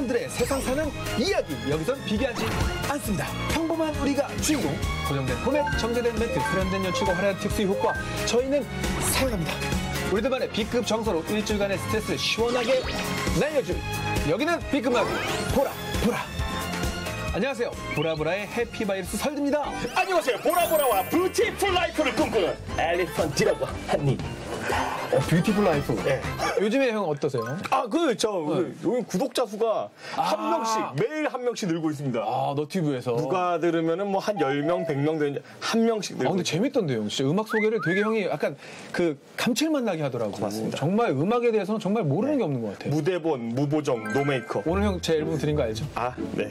사람들의 세상 사는 이야기. 여기선 비교하지 않습니다. 평범한 우리가 주인공. 고정된 포맷, 정제된 멘트, 세련된 연출과 화려한 특수 효과. 저희는 사용합니다. 우리들만의 B급 정서로 일주일간의 스트레스를 시원하게 날려줄. 여기는 B급 마비 보라. 안녕하세요. 보라보라의 해피바이러스 설드입니다. 안녕하세요. 보라보라와 뷰티풀 라이프를 꿈꾸는 엘리펀트라고 합니다. 뷰티풀 라이프. 네. 요즘에 형 어떠세요? 여기 구독자 수가 한 명씩, 매일 한 명씩 늘고 있습니다. 너튜브에서. 누가 들으면은 뭐 한 10명, 100명 되는데 한 명씩 늘고. 근데 재밌던데요. 진짜 음악 소개를 되게 형이 약간 그 감칠맛 나게 하더라고. 고맙습니다. 정말 음악에 대해서는 정말 모르는 게 없는 것 같아요. 무대본, 무보정, 노메이크업. 오늘 형 제 앨범 드린 거 알죠? 네.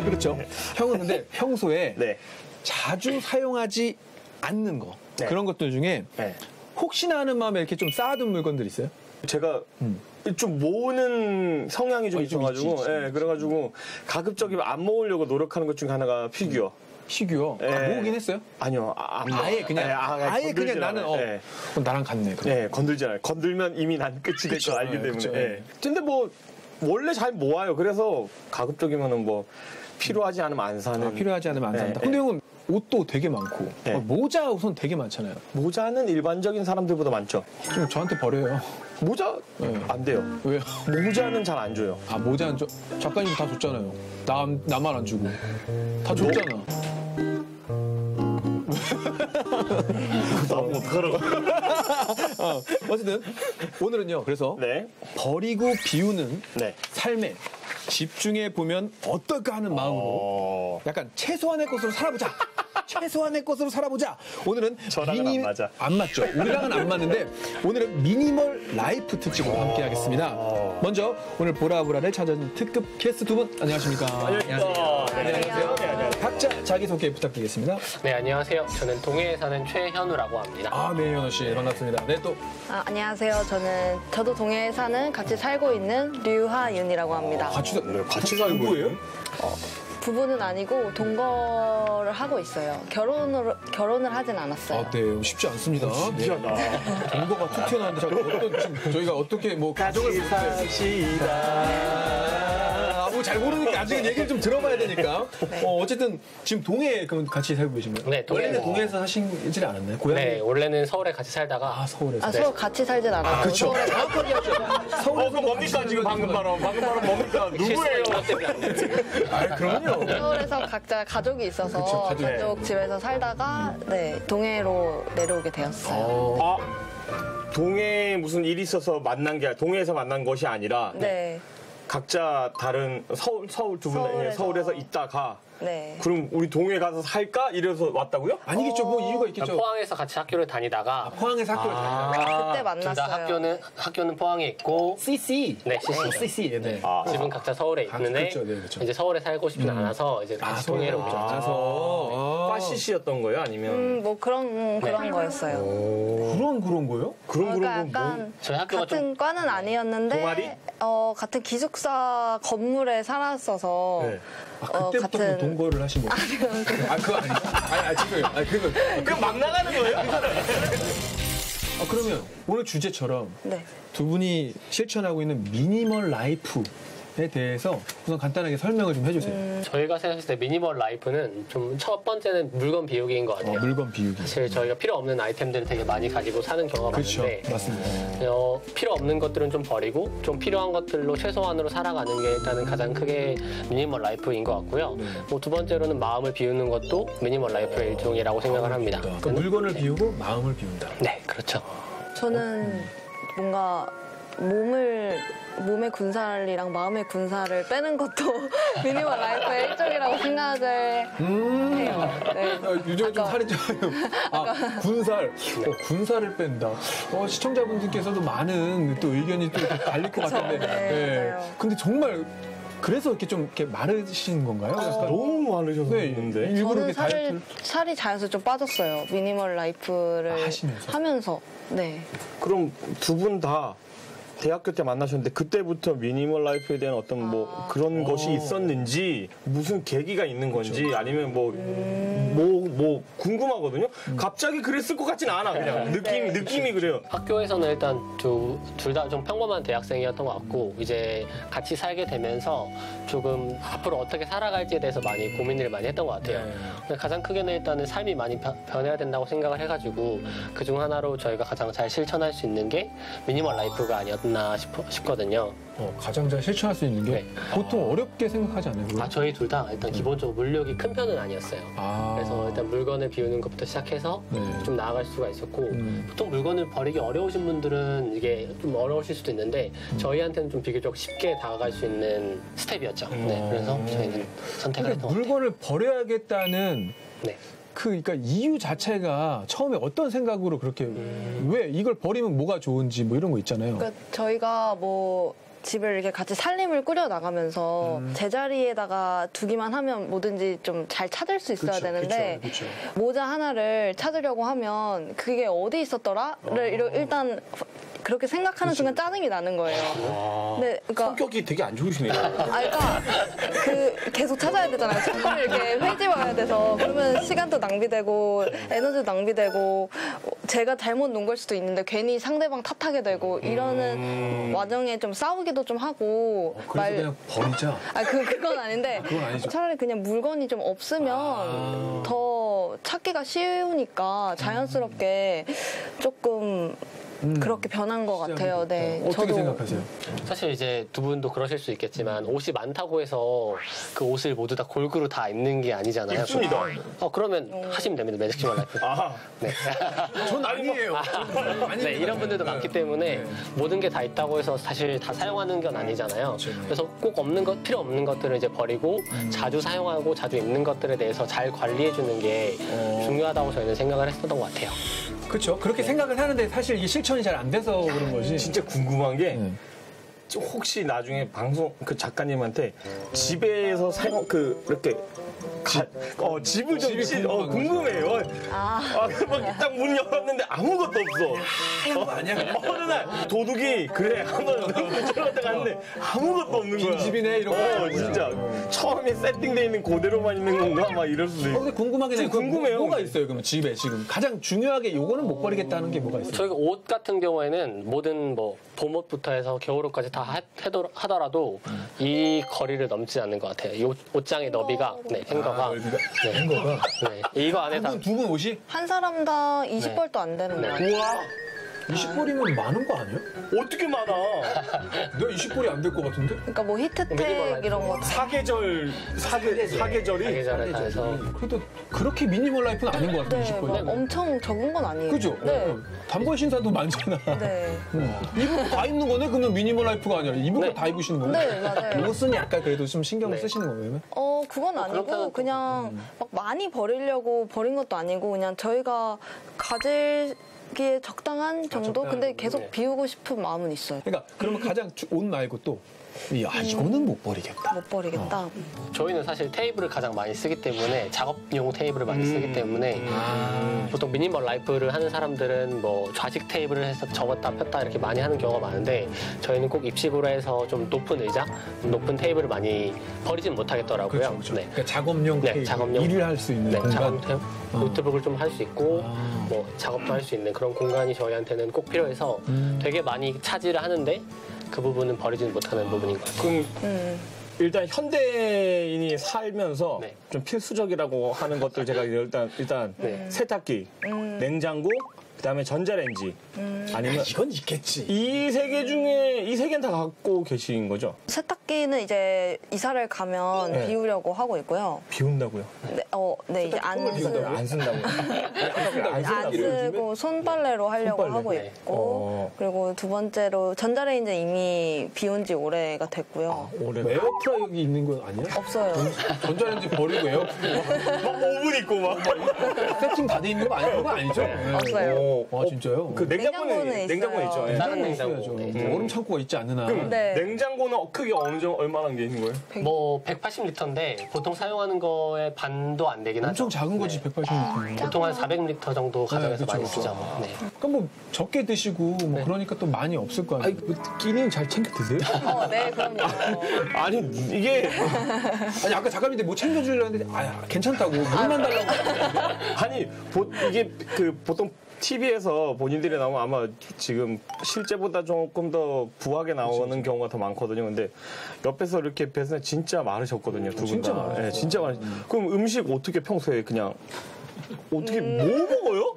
그렇죠. 형은 근데 평소에 네. 자주 사용하지 않는 거. 네. 그런 것들 중에 네. 혹시나 하는 마음에 이렇게 좀 쌓아둔 물건들 있어요? 제가 좀 모으는 성향이 좀 있어가지고, 있지. 그래가지고 가급적이면 안 모으려고 노력하는 것 중에 하나가 피규어. 피규어? 네. 모으긴 했어요? 아니요, 안 모아. 아예 그냥, 아예 그냥 나는, 네. 그럼 나랑 같네. 그럼. 네, 건들지 않아요. 건들면 이미 난 끝이 될 걸 알기 때문에. 그쵸. 네. 근데 뭐 원래 잘 모아요. 그래서 가급적이면은 뭐 필요하지 않으면 안 사는. 필요하지 않으면 안 네, 산다. 네. 근데 형은 옷도 되게 많고 네. 모자 우선 되게 많잖아요. 모자는 일반적인 사람들보다 많죠. 좀 저한테 버려요. 모자 네. 안 돼요. 왜요? 모자는 잘 안 줘요. 모자는 작가님 다 줬잖아요. 나만 안 주고 다 줬잖아. 나보고 어떡하라고. 어쨌든 오늘은요. 그래서 네. 버리고 비우는 네. 삶에 집중해 보면 어떨까 하는 마음으로 약간 최소한의 것으로 살아보자. 최소한의 것으로 살아보자. 오늘은 저랑은 안 맞아. 안 맞죠. 우리랑은 안 맞는데 오늘은 미니멀 라이프 특집으로 함께 하겠습니다. 먼저 오늘 보라보라를 찾아준 특급 게스트 두 분 안녕하십니까? 안녕하세요. 네, 안녕하세요. 각자 자기소개 부탁드리겠습니다. 네, 안녕하세요. 저는 동해에 사는 최현우라고 합니다. 네, 현우 씨 반갑습니다. 네, 또 안녕하세요. 저도 동해에 사는 같이 살고 있는 류하윤이라고 합니다. 같이 살고 있어요? 부부는 아니고 동거를 하고 있어요. 결혼을 하진 않았어요. 네, 쉽지 않습니다. 신기하다. 동거가 툭 튀어나왔는데 지금 저희가 어떻게 뭐 가정을 잘 모르니까 아직은 얘기를 좀 들어봐야 되니까. 어쨌든 지금 동해에 그럼 같이 살고 계신 거예요? 네, 원래는 동해에서 사시지 않았나요? 고향이? 네, 원래는 서울에 같이 살다가 서울에서. 서울 같이 살진 않아요. 그렇죠. 그럼 뭡니까 지금 방금 발언 뭡니까? 누구예요? 그럼요. 서울에서 각자 가족이 있어서 그쵸, 가족. 가족 집에서 살다가 동해로 내려오게 되었어요. 동해에 무슨 일이 있어서 만난 게 동해에서 만난 것이 아니라 네. 각자 다른 서울 두 분 서울에서 있다가 네. 그럼 우리 동해 가서 살까 이래서 왔다고요? 아니겠죠. 뭐 이유가 있겠죠. 포항에서 같이 학교를 다니다가 포항에서 학교를 다니다가 그때 둘 만났어요. 다 학교는 포항에 있고 CC. 네, CC. CC. 네. 집은 각자 서울에 있는데 그렇죠, 네, 그렇죠. 이제 서울에 살고 싶진 않아서 이제 다시 동해로 오죠. 과시시였던 거예요? 아니면 뭐 그런 거였어요. 그런 거요? 그러니까 약간 저희 학교가 같은 과는 아니었는데 동아리? 같은 기숙사 건물에 살았어서 네. 그때부터 동거를 하신 거예요? 그거 아니에요. 지금. 그럼 막 나가는 거예요? 그러면 오늘 주제처럼 네. 두 분이 실천하고 있는 미니멀 라이프에 대해서 우선 간단하게 설명을 좀 해주세요. 저희가 생각했을 때 미니멀 라이프는 좀 첫 번째는 물건 비우기인 것 같아요. 물건 비우기. 사실 저희가 필요 없는 아이템들을 되게 많이 가지고 사는 경우가 그렇죠. 많은데 맞습니다. 필요 없는 것들은 좀 버리고 좀 필요한 것들로 최소한으로 살아가는 게 일단은 가장 크게 미니멀 라이프인 것 같고요. 뭐 두 번째로는 마음을 비우는 것도 미니멀 라이프의 일종이라고 생각을 합니다. 그러니까 물건을 비우고 마음을 비운다. 네, 그렇죠. 저는 뭔가 몸의 군살이랑 마음의 군살을 빼는 것도 미니멀 라이프의 일종이라고 생각을 해요. 네. 요즘 좀 살이 쪄요. 군살. 군살을 뺀다. 시청자분들께서도 많은 또 의견이 또 이렇게 갈릴 것 같은데. 네, 맞아요. 근데 정말 그래서 이렇게 좀 이렇게 마르신 건가요? 약간 너무 많으셨는데. 일부러 저는 이렇게 살이 자연스레 좀 빠졌어요. 미니멀 라이프를 하시면서? 하면서. 네. 그럼 두 분 다 대학교 때 만나셨는데 그때부터 미니멀 라이프에 대한 어떤 뭐 그런 것이 있었는지 무슨 계기가 있는 건지 아니면 뭐 궁금하거든요. 갑자기 그랬을 것 같진 않아. 그냥 느낌이 그래요. 학교에서는 일단 둘 다 좀 평범한 대학생이었던 것 같고 이제 같이 살게 되면서 조금 앞으로 어떻게 살아갈지에 대해서 많이 고민을 많이 했던 것 같아요. 근데 가장 크게는 일단은 삶이 많이 변해야 된다고 생각을 해가지고 그중 하나로 저희가 가장 잘 실천할 수 있는 게 미니멀 라이프가 아니었나 싶거든요. 가장 잘 실천할 수 있는 게 네. 보통 어렵게 생각하지 않아요? 그걸? 저희 둘 다 일단 기본적으로 물욕이 큰 편은 아니었어요. 그래서 일단 물건을 비우는 것부터 시작해서 네. 좀 나아갈 수가 있었고 보통 물건을 버리기 어려우신 분들은 이게 좀 어려우실 수도 있는데 저희한테는 좀 비교적 쉽게 다가갈 수 있는 스텝이었죠. 네, 그래서 저희는 선택을 근데 했던 것 같아요. 물건을 버려야겠다는 네. 그러니까 이유 자체가 처음에 어떤 생각으로 그렇게 왜 이걸 버리면 뭐가 좋은지 뭐 이런 거 있잖아요. 그러니까 저희가 뭐 집을 이렇게 같이 살림을 꾸려 나가면서 제자리에다가 두기만 하면 뭐든지 좀 잘 찾을 수 있어야 되는데 모자 하나를 찾으려고 하면 그게 어디 있었더라를 일단 그렇게 생각하는 순간 짜증이 나는 거예요. 네, 그러니까 성격이 되게 안 좋으시네요. 그러니까 계속 찾아야 되잖아요. 자꾸 이렇게 회지 와야 돼서 그러면 시간도 낭비되고 에너지도 낭비되고 제가 잘못 놓은 걸 수도 있는데 괜히 상대방 탓하게 되고 이러는 와중에 좀 싸우기도 좀 하고 그래서 그냥 버리자. 그건 아닌데 그건 아니죠. 차라리 그냥 물건이 좀 없으면 더 찾기가 쉬우니까 자연스럽게 조금 그렇게 변한 것 같아요. 네, 어떻게 생각하세요? 사실 이제 두 분도 그러실 수 있겠지만 옷이 많다고 해서 그 옷을 모두 다 골고루 다 입는 게 아니잖아요. 입습니다. 그러면 하시면 됩니다. 매직시멀 라이프. 네. 전 아니에요. 네, 이런 분들도 많기 때문에 모든 게 다 있다고 해서 사실 다 사용하는 건 아니잖아요. 그래서 꼭 필요 없는 것들을 이제 버리고 자주 사용하고 자주 입는 것들에 대해서 잘 관리해 주는 게 중요하다고 저희는 생각을 했었던 것 같아요. 그렇죠. 그렇게 생각을 하는데 사실 이게 실천이 잘 안 돼서 그런 거지. 진짜 궁금한 게 혹시 나중에 방송 그 작가님한테 집에서 이렇게 집을 좀 집이 궁금한 궁금해요. 딱 문 열었는데 아무것도 없어. 아니야. 어느 날 도둑이 그래 한번 들어갔다 갔는데 아무것도 없는 거야. 빈집이네 이러고. 진짜 처음에 세팅돼 있는 그대로만 있는 건가 막 이럴 수도 있고. 근데 궁금하긴 해요. 궁금해요. 뭐가 있어요? 그럼 집에 지금 가장 중요하게 요거는 못 버리겠다는 게 뭐가 있어요? 저희가 옷 같은 경우에는 모든 뭐 봄옷부터 해서 겨울옷까지 다 하더라도 이 거리를 넘지 않는 것 같아요. 이 옷장의 너비가 행거가 행거가 네, 이거 안에 다 두 분 옷이 한 사람당 20벌도 안 되는 거예요. 우와 20벌이면 많은 거 아니야? 어떻게 많아? 내가 20벌이 안 될 것 같은데? 그러니까 뭐 히트텍 이런 거 사계절이 사계절에 다 해서 그래도 그렇게 미니멀 라이프는 아닌 것 같아. 네, 20벌이. 막 엄청 적은 건 아니에요. 그죠? 네. 단벌 신사도 많잖아. 네. 입은 거 다 입는 거네? 그러면 미니멀 라이프가 아니라 입은 거 다 입으시는 거예요? 네, 맞아요. 옷은 약간 그래도 좀 신경을 쓰시는 거예요? 그건 아니고 그냥 막 많이 버리려고 버린 것도 아니고 그냥 저희가 가지기에 적당한 정도? 적당한 근데 정도. 계속 비우고 싶은 마음은 있어요. 그러니까 그러면 가장 옷 말고 또 이거는 못 버리겠다. 못 버리겠다. 저희는 사실 테이블을 가장 많이 쓰기 때문에 작업용 테이블을 많이 쓰기 때문에 보통 미니멀 라이프를 하는 사람들은 뭐 좌식 테이블을 해서 접었다 폈다 이렇게 많이 하는 경우가 많은데 저희는 꼭 입식으로 해서 좀 높은 의자, 높은 테이블을 많이 버리진 못하겠더라고요. 그렇죠. 네. 그러니까 작업용 네, 테이블, 작업용. 일을 할 수 있는 네, 공간. 작업 노트북을 좀 할 수 있고 뭐 작업도 할 수 있는 그런 공간이 저희한테는 꼭 필요해서 되게 많이 차지를 하는데 그 부분은 버리지는 못하는 부분인 것 같아요. 그럼 일단 현대인이 살면서 네. 좀 필수적이라고 하는 것들 제가 일단 세탁기, 냉장고, 그다음에 전자레인지 아니면 이건 있겠지. 이 세 개 중에 이 세 개는 다 갖고 계신 거죠? 세탁기는 이제 이사를 가면 네. 비우려고 하고 있고요. 비운다고요? 네, 이제 안 쓰고. 안 쓴다고요? 안 쓰고 손빨래로 하려고 손빨래. 하고 네. 있고 그리고 두 번째로 전자레인지 이미 비운 지 오래가 됐고요. 올해 뭐 에어프라이기 있는 건 아니야? 없어요. 전자레인지 버리고 에어프라이기 막 5분 있고 막. 세팅 다 돼 있는 거 아니야? 그거 아니죠? 없어요. 진짜요? 그 냉장고는 냉장고는 있어요. 있어요. 다른 냉장고. 있어야죠. 네. 얼음 창고가 있지 않느나. 네. 냉장고는 크게 어느 어느 정도 얼마나 게 있는 거예요? 뭐 180리터인데 보통 사용하는 거에 반도 안 되긴 하죠. 엄청 작은 거지, 네. 180ml. 보통 한 400리터 정도 가정에서 그쵸, 많이 그쵸. 쓰죠. 네. 그러니까 뭐 적게 드시고 뭐 네. 그러니까 또 많이 없을 거 아니에요. 끼니는 잘 챙겨 드세요? 네, 그럼요. 아니 이게 아니 아까 작가님한테 뭐 챙겨주려고 했는데 괜찮다고 물만 달라고. 아니 이게 보통 TV에서 본인들이 나오면 아마 지금 실제보다 조금 더 부하게 나오는 경우가 더 많거든요. 근데 옆에서 이렇게 뵈서 진짜 마르셨거든요. 두 분 진짜 다. 마르셨어요. 네, 진짜 마르. 그럼 음식 어떻게 평소에 그냥 어떻게 뭐 먹어요?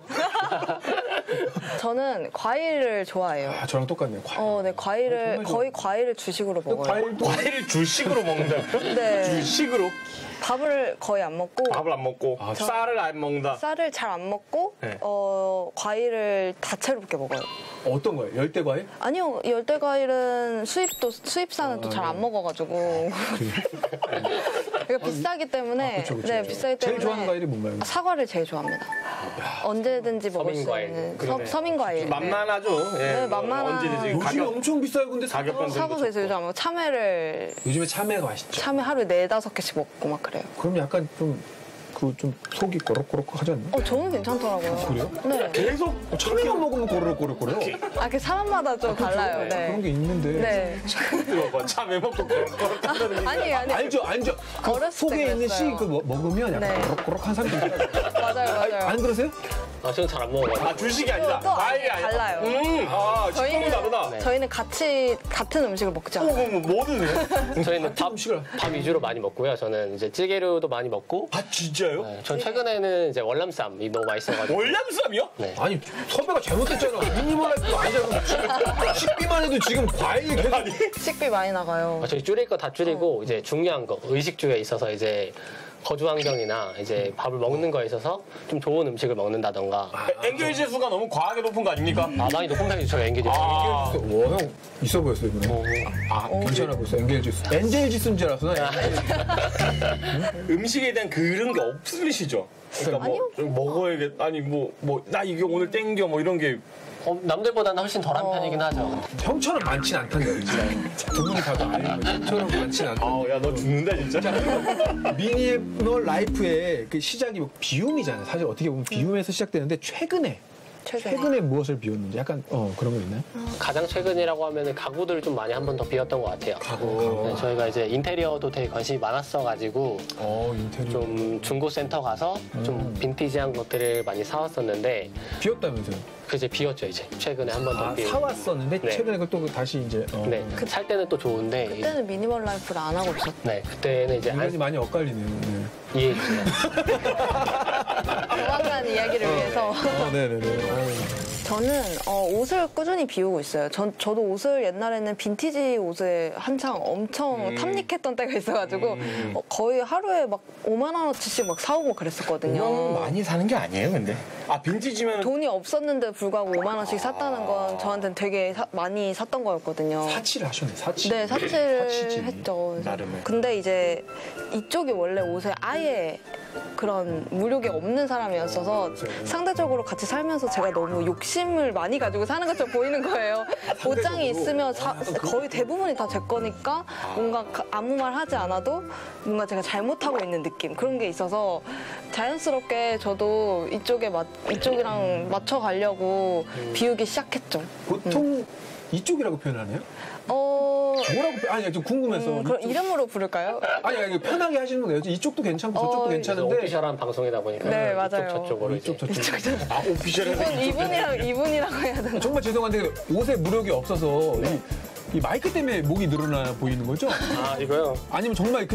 저는 과일을 좋아해요. 아, 저랑 똑같네요. 과일. 네, 과일을 정말 좋아. 거의 과일을 주식으로 먹어요. 과일도 과일을 주식으로 먹는다. 네. 주식으로 밥을 거의 안 먹고 밥을 안 먹고 쌀을 안 먹는다. 쌀을 잘 안 먹고 네. 과일을 다채롭게 먹어요. 어떤 거예요? 열대 과일? 아니요, 열대 과일은 수입산은 또 잘 안 먹어가지고 이거 비싸기 때문에 그쵸, 그쵸. 네, 비싸기 때문에 제일 좋아하는 과일이 뭔가요? 사과를 제일 좋아합니다. 언제든지 먹을 수 서민과일. 있는 그러네. 서민과일. 만만하죠. 예, 네, 뭐 만만한- 언제든지 요즘에 엄청 비싸요. 근데 가격만 사과에서 요즘 아마 참외를 요즘에 참외가 맛있죠. 참외 하루에 4-5개씩 먹고 막 그래요. 그럼 약간 좀 속이 꼬록꼬록 하지 않나요? 저는 괜찮더라고요. 그래요? 네. 계속 참외만 먹으면 꼬르륵꼬르륵거려. 그 사람마다 좀 달라요. 그런 네. 게 있는데. 네. 들어봐. 참외 먹고 그런 아니. 알죠. 그 어렸을 때 속에 있는 씨 그랬어요. 그 먹으면 약간 네. 꼬록꼬록한 사람이 있어요. 맞아요. 안 그러세요? 저는 잘 안 먹어요. 아 주식이 아니다. 또 과일이 아니다. 달라요. 식품이 다르다. 저희는 같은 음식을 먹지 않아요. 뭐 드세요? 저희는 밥 위주로 많이 먹고요. 저는 이제 찌개류도 많이 먹고. 아 진짜요? 네, 전 최근에는 이제 월남쌈이 너무 맛있어가지고. 월남쌈이요? 네. 아니 섭외가 잘못됐잖아. 미니멀 라이프 아니잖아. 식비만 해도 지금 과일 계속. 식비 많이 나가요. 저희 줄일 거 다 줄이고 이제 중요한 거 의식주에 있어서 이제 거주 환경이나 이제 밥을 먹는 거에 있어서 좀 좋은 음식을 먹는다던가. 엔겔 지수가 너무 과하게 높은 거 아닙니까? 많이 높은 편이죠, 저희 엔게지. 와, 형 있어 보였어 이번에. 괜찮아 보였어. 엔젤 지수. 엔젤 지수인 줄 알았어. 나. 음식에 대한 그런 게 없으시죠? 그러니까 뭐 먹어야겠. 아니 나 이게 오늘 땡겨 뭐 이런 게. 남들보다는 훨씬 덜한 편이긴 하죠. 형처럼 많진 않단 말이지. 두 분이 봐도 알는 거지. 형처럼 많진 않단 야 너 죽는다 진짜. 미니멀 라이프의 그 시작이 비움이잖아요. 사실 어떻게 보면 비움에서 시작되는데 최근에 무엇을 비웠는지 약간 그런 거 있나요? 가장 최근이라고 하면은 가구들을 좀 많이 한 번 더 비웠던 것 같아요. 네, 저희가 이제 인테리어도 되게 관심이 많았어가지고 인테리어. 좀 중고센터 가서 좀 빈티지한 것들을 많이 사왔었는데 비웠다면서요? 그 이제 비웠죠 이제 최근에 한 번 더 비우고. 사왔었는데 네. 최근에 그걸 또 다시 이제. 네, 살 때는 또 좋은데. 그때는 미니멀 라이프를 안 하고 있었죠. 네, 그때는 이제 인간이 많이 엇갈리네요. 네. 이해해 주세요. 조만간 이야기를 위해서. 네네네. 저는 옷을 꾸준히 비우고 있어요. 저도 옷을 옛날에는 빈티지 옷에 한창 엄청 탐닉했던 때가 있어가지고 거의 하루에 막 5만 원어치씩 막 사오고 그랬었거든요. 많이 사는 게 아니에요, 근데. 빈티지면 돈이 없었는데 불구하고 5만 원씩 샀다는 건 저한테는 되게 많이 샀던 거였거든요. 사치를 하셨네. 사치. 네, 사치를 사치지. 했죠. 나름의. 근데 이제 이쪽이 원래 옷에 아예 그런 무료게 없는 사람이었어서 상대적으로 같이 살면서 제가 너무 욕심을 많이 가지고 사는 것처럼 보이는 거예요. 옷장이 있으면 거의 대부분이 다 제 거니까 뭔가 아무 말 하지 않아도 뭔가 제가 잘못하고 있는 느낌 그런 게 있어서 자연스럽게 저도 이쪽이랑 맞춰가려고 비우기 시작했죠. 보통 이쪽이라고 표현하네요? 아니, 좀 궁금해서. 그럼 이름으로 부를까요? 아니, 편하게 하시는 거예요. 이쪽도 괜찮고 저쪽도 괜찮은데. 오피셜한 방송이다 보니까 네, 이쪽 맞아요. 저쪽으로 이제. 이쪽 저쪽. 오피셜한 이분이라고 해야 되나? 정말 죄송한데 옷에 무력이 없어서 이 마이크 때문에 목이 늘어나 보이는 거죠? 이거요? 아니면 정말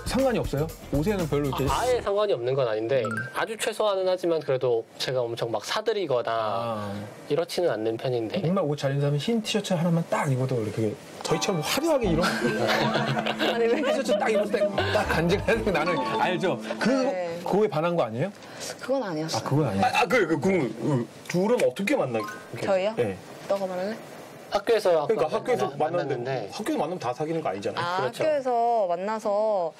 상관이 없어요? 옷에는 별로 이렇게. 아예 상관이 없는 건 아닌데 아주 최소한은 하지만 그래도 제가 엄청 막 사들이거나 이렇지는 않는 편인데. 정말 옷 잘 입는 사람은 흰 티셔츠 하나만 딱 입어도 이렇게 저희처럼 화려하게 이런 아니, 왜? 티셔츠 딱 입었을 때 딱 간직하는 거 나는 알죠? 네. 그거에 반한 거 아니에요? 그건 아니었어요. 그건 아니에요. 그럼 둘은 어떻게 만나? 저희요? 네. 너가 말할래? 학교에서 그러니까 학교에서 만났는데 만났는데 학교에서 만나면 다 사귀는 거 아니잖아요. 그렇죠. 학교에서 만나서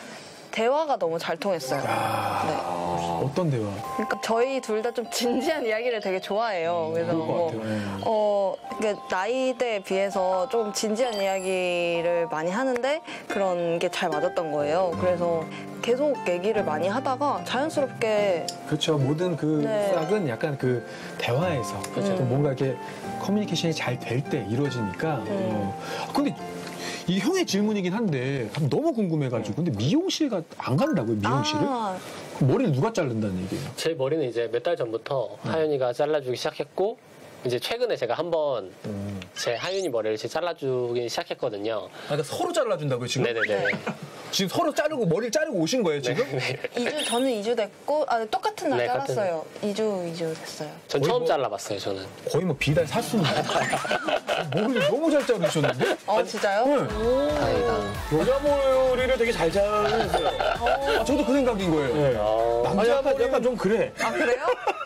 대화가 너무 잘 통했어요. 네. 어떤 대화? 그러니까 저희 둘 다 좀 진지한 이야기를 되게 좋아해요. 그래서 그럴 것 같아요. 그러니까 나이대에 비해서 좀 진지한 이야기를 많이 하는데 그런 게 잘 맞았던 거예요. 그래서 계속 얘기를 많이 하다가 자연스럽게 그렇죠. 모든 그 네. 싹은 약간 그 대화에서 좀 뭔가 이렇게 커뮤니케이션이 잘 될 때 이루어지니까. 근데 이 형의 질문이긴 한데 너무 궁금해가지고 근데 미용실 안 간다고요? 미용실을? 아, 머리를 누가 자른다는 얘기예요? 제 머리는 이제 몇 달 전부터 하윤이가 잘라주기 시작했고 이제 최근에 제가 한번 제 하윤이 머리를 이제 잘라주기 시작했거든요. 그러니까 서로 잘라준다고요 지금? 네네네. 지금 서로 자르고 머리를 자르고 오신 거예요 지금? 저는 2주 됐고 똑같은 날 네, 같은 잘랐어요. 2주 됐어요. 전 거의 처음 뭐- 잘라봤어요, 저는. 거의 뭐 비단 사수인데 머리를 너무 잘 자르셨는데? 진짜요? 네. 오. 다행이다. 여자 머리를 되게 잘 자르세요. 아, 저도 그 생각인 거예요. 네. 남자 머리 약간 좀 그래. 아, 그래요?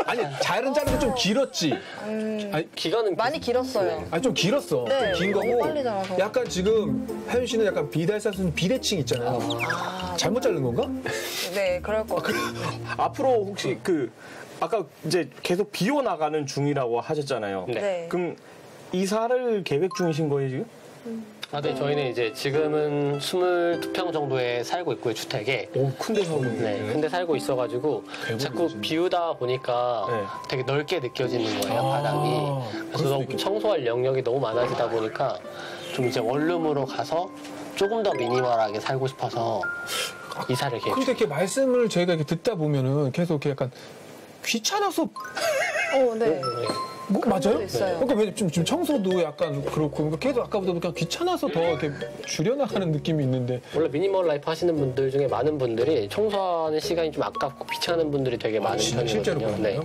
아니 잘은 자르고 좀 길었지. 아니, 기간은 많이 길었어요. 아니 좀 길었어. 네, 좀 긴 너무 거고. 빨리 자라서. 약간 지금 하윤 씨는 약간 비달사수는 비대칭 있잖아요. 잘못 자른 건가? 네, 그럴 것 같아요. 앞으로 혹시 아까 이제 계속 비워 나가는 중이라고 하셨잖아요. 네. 네. 그럼 이사를 계획 중이신 거예요 지금? 네, 저희는 이제 지금은 22평 정도에 살고 있고요, 주택에. 오, 큰데 사고 있네. 네, 근데 살고 있어가지고 자꾸 비우다 보니까 네. 되게 넓게 느껴지는 거예요, 바닥이. 그래서 수도 너무 있겠다. 청소할 영역이 너무 많아지다 보니까 좀 이제 원룸으로 가서 조금 더 미니멀하게 살고 싶어서 이사를 계획 근데 이렇게 말씀을 저희가 이렇게 듣다 보면은 계속 이렇게 약간 귀찮아서 네. 뭐 맞아요? 것도 있어요. 그러니까 왜 지금 청소도 약간 그렇고 그러니까 계속 아까보다 그냥 귀찮아서 더 이렇게 줄여나가는 느낌이 있는데 원래 미니멀 라이프 하시는 분들 중에 많은 분들이 청소하는 시간이 좀 아깝고 귀찮은 분들이 되게 많은 편이거든요. 실제로 네. 그런가요?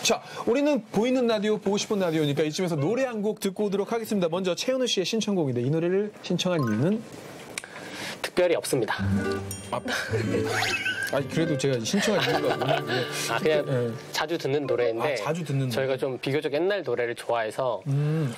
자, 우리는 보이는 라디오, 보고 싶은 라디오니까 이쯤에서 노래 한 곡 듣고 오도록 하겠습니다. 먼저 최현우 씨의 신청곡인데 이 노래를 신청한 이유는 특별히 없습니다. 아니 그래도 제가 신청한 이유가 뭐냐면 그냥 네. 자주 듣는 노래인데 아, 자주 듣는 저희가 좀 비교적 옛날 노래를 좋아해서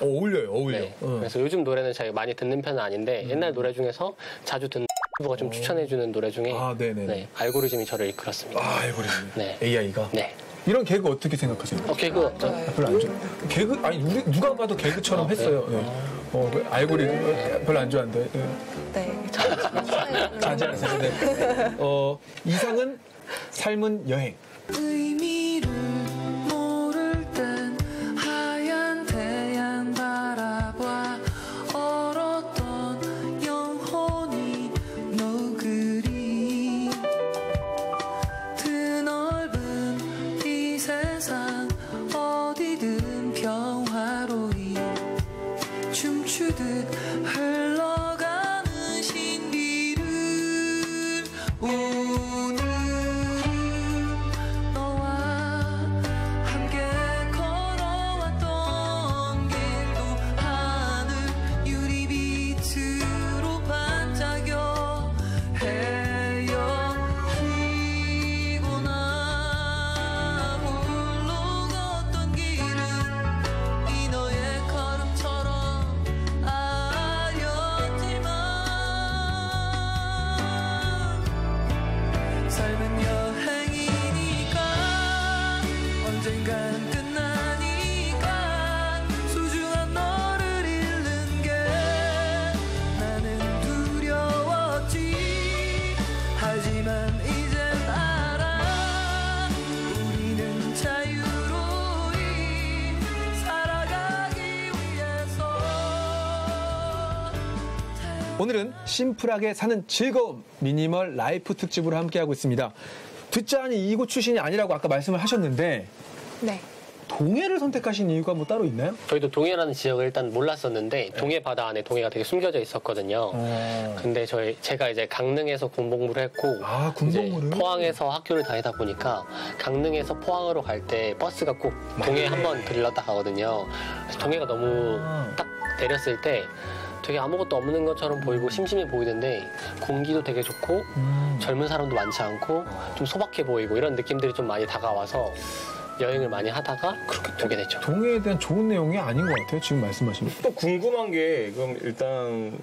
어울려요, 어울려. 네. 그래서 요즘 노래는 저희가 많이 듣는 편은 아닌데 옛날 노래 중에서 자주 듣는 부가 좀 추천해주는 노래 중에 아, 네네네. 네, 알고리즘이 저를 이끌었습니다. 아, 알고리즘. 네. AI가. 네. 이런 개그 어떻게 생각하세요? 개그 없죠? 별로 안 좋아. 개그 아니 우리 누가 봐도 개그처럼 했어요. 네. 그 알고리즘 별로 안 좋아한대. 네. 네, 저는 자제하세요. 네. 이상은 삶은 여행. 의미를 모를 땐 하얀 태양 바라봐 얼었던 영혼이 너그리 드넓은 이 세상 어디든 평화로이 춤추듯 흘러가는 신비를 오늘은 너와 함께 걸어왔던 길도 하늘 유리빛으로 반짝여 헤엄치거나 홀로 걷던 길은 이 너의 걸음처럼 아렸지만 삶은 여행이니까 언젠간 끝나니까 소중한 너를 잃는 게 나는 두려웠지 하지만 이젠 알아 우리는 자유로이 살아가기 위해서 오늘은 심플하게 사는 즐거움 미니멀 라이프 특집으로 함께하고 있습니다. 듣자 하니 이곳 출신이 아니라고 아까 말씀을 하셨는데 네. 동해를 선택하신 이유가 뭐 따로 있나요? 저희도 동해라는 지역을 일단 몰랐었는데 동해 바다 안에 동해가 되게 숨겨져 있었거든요. 근데 제가 이제 강릉에서 군복무를 했고 아, 군복무를? 이제 포항에서 학교를 다니다 보니까 강릉에서 포항으로 갈 때 버스가 꼭 동해 한번 들렀다 가거든요. 그래서 동해가 너무 딱 내렸을 때 되게 아무것도 없는 것처럼 보이고 심심해 보이는데 공기도 되게 좋고 젊은 사람도 많지 않고 좀 소박해 보이고 이런 느낌들이 좀 많이 다가와서 여행을 많이 하다가 오게 됐죠. 동해에 대한 좋은 내용이 아닌 것 같아요. 지금 말씀하신 거. 또 궁금한 게 그럼 일단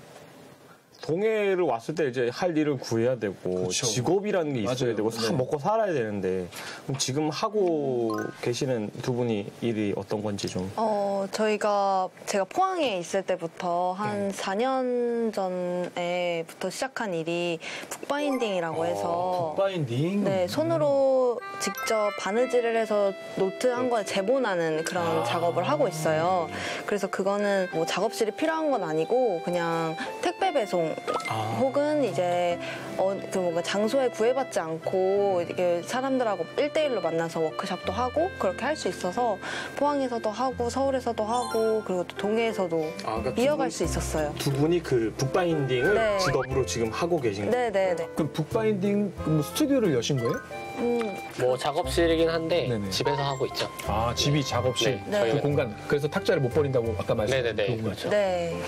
동해를 왔을 때 이제 할 일을 구해야 되고 그쵸. 직업이라는 게 있어야 맞아요. 되고 네. 먹고 살아야 되는데 그럼 지금 하고 계시는 두 분이 일이 어떤 건지 좀. 제가 포항에 있을 때부터 한 4년 전에부터 시작한 일이 북바인딩이라고 해서 북바인딩. 네, 손으로 직접 바느질을 해서 노트 한 권에 제본하는 그런 작업을 하고 있어요. 그래서 그거는 뭐 작업실이 필요한 건 아니고 그냥 택배 배송 혹은 이제 그 뭔가 장소에 구애받지 않고 이렇게 사람들하고 1대1로 만나서 워크숍도 하고 그렇게 할 수 있어서 포항에서도 하고 서울에서도 하고 그리고 또 동해에서도 그러니까 이어갈 수 있었어요. 두 분이 그 북바인딩을 네. 직업으로 지금 하고 계신 거예요? 네네네. 그럼 북바인딩 뭐 스튜디오를 여신 거예요? 뭐 작업실이긴 한데 네네. 집에서 하고 있죠. 아, 집이 작업실. 네. 그 공간. 그래서 탁자를 못 버린다고 아까 말씀하셨던 네네네. 공간. 그렇죠. 네.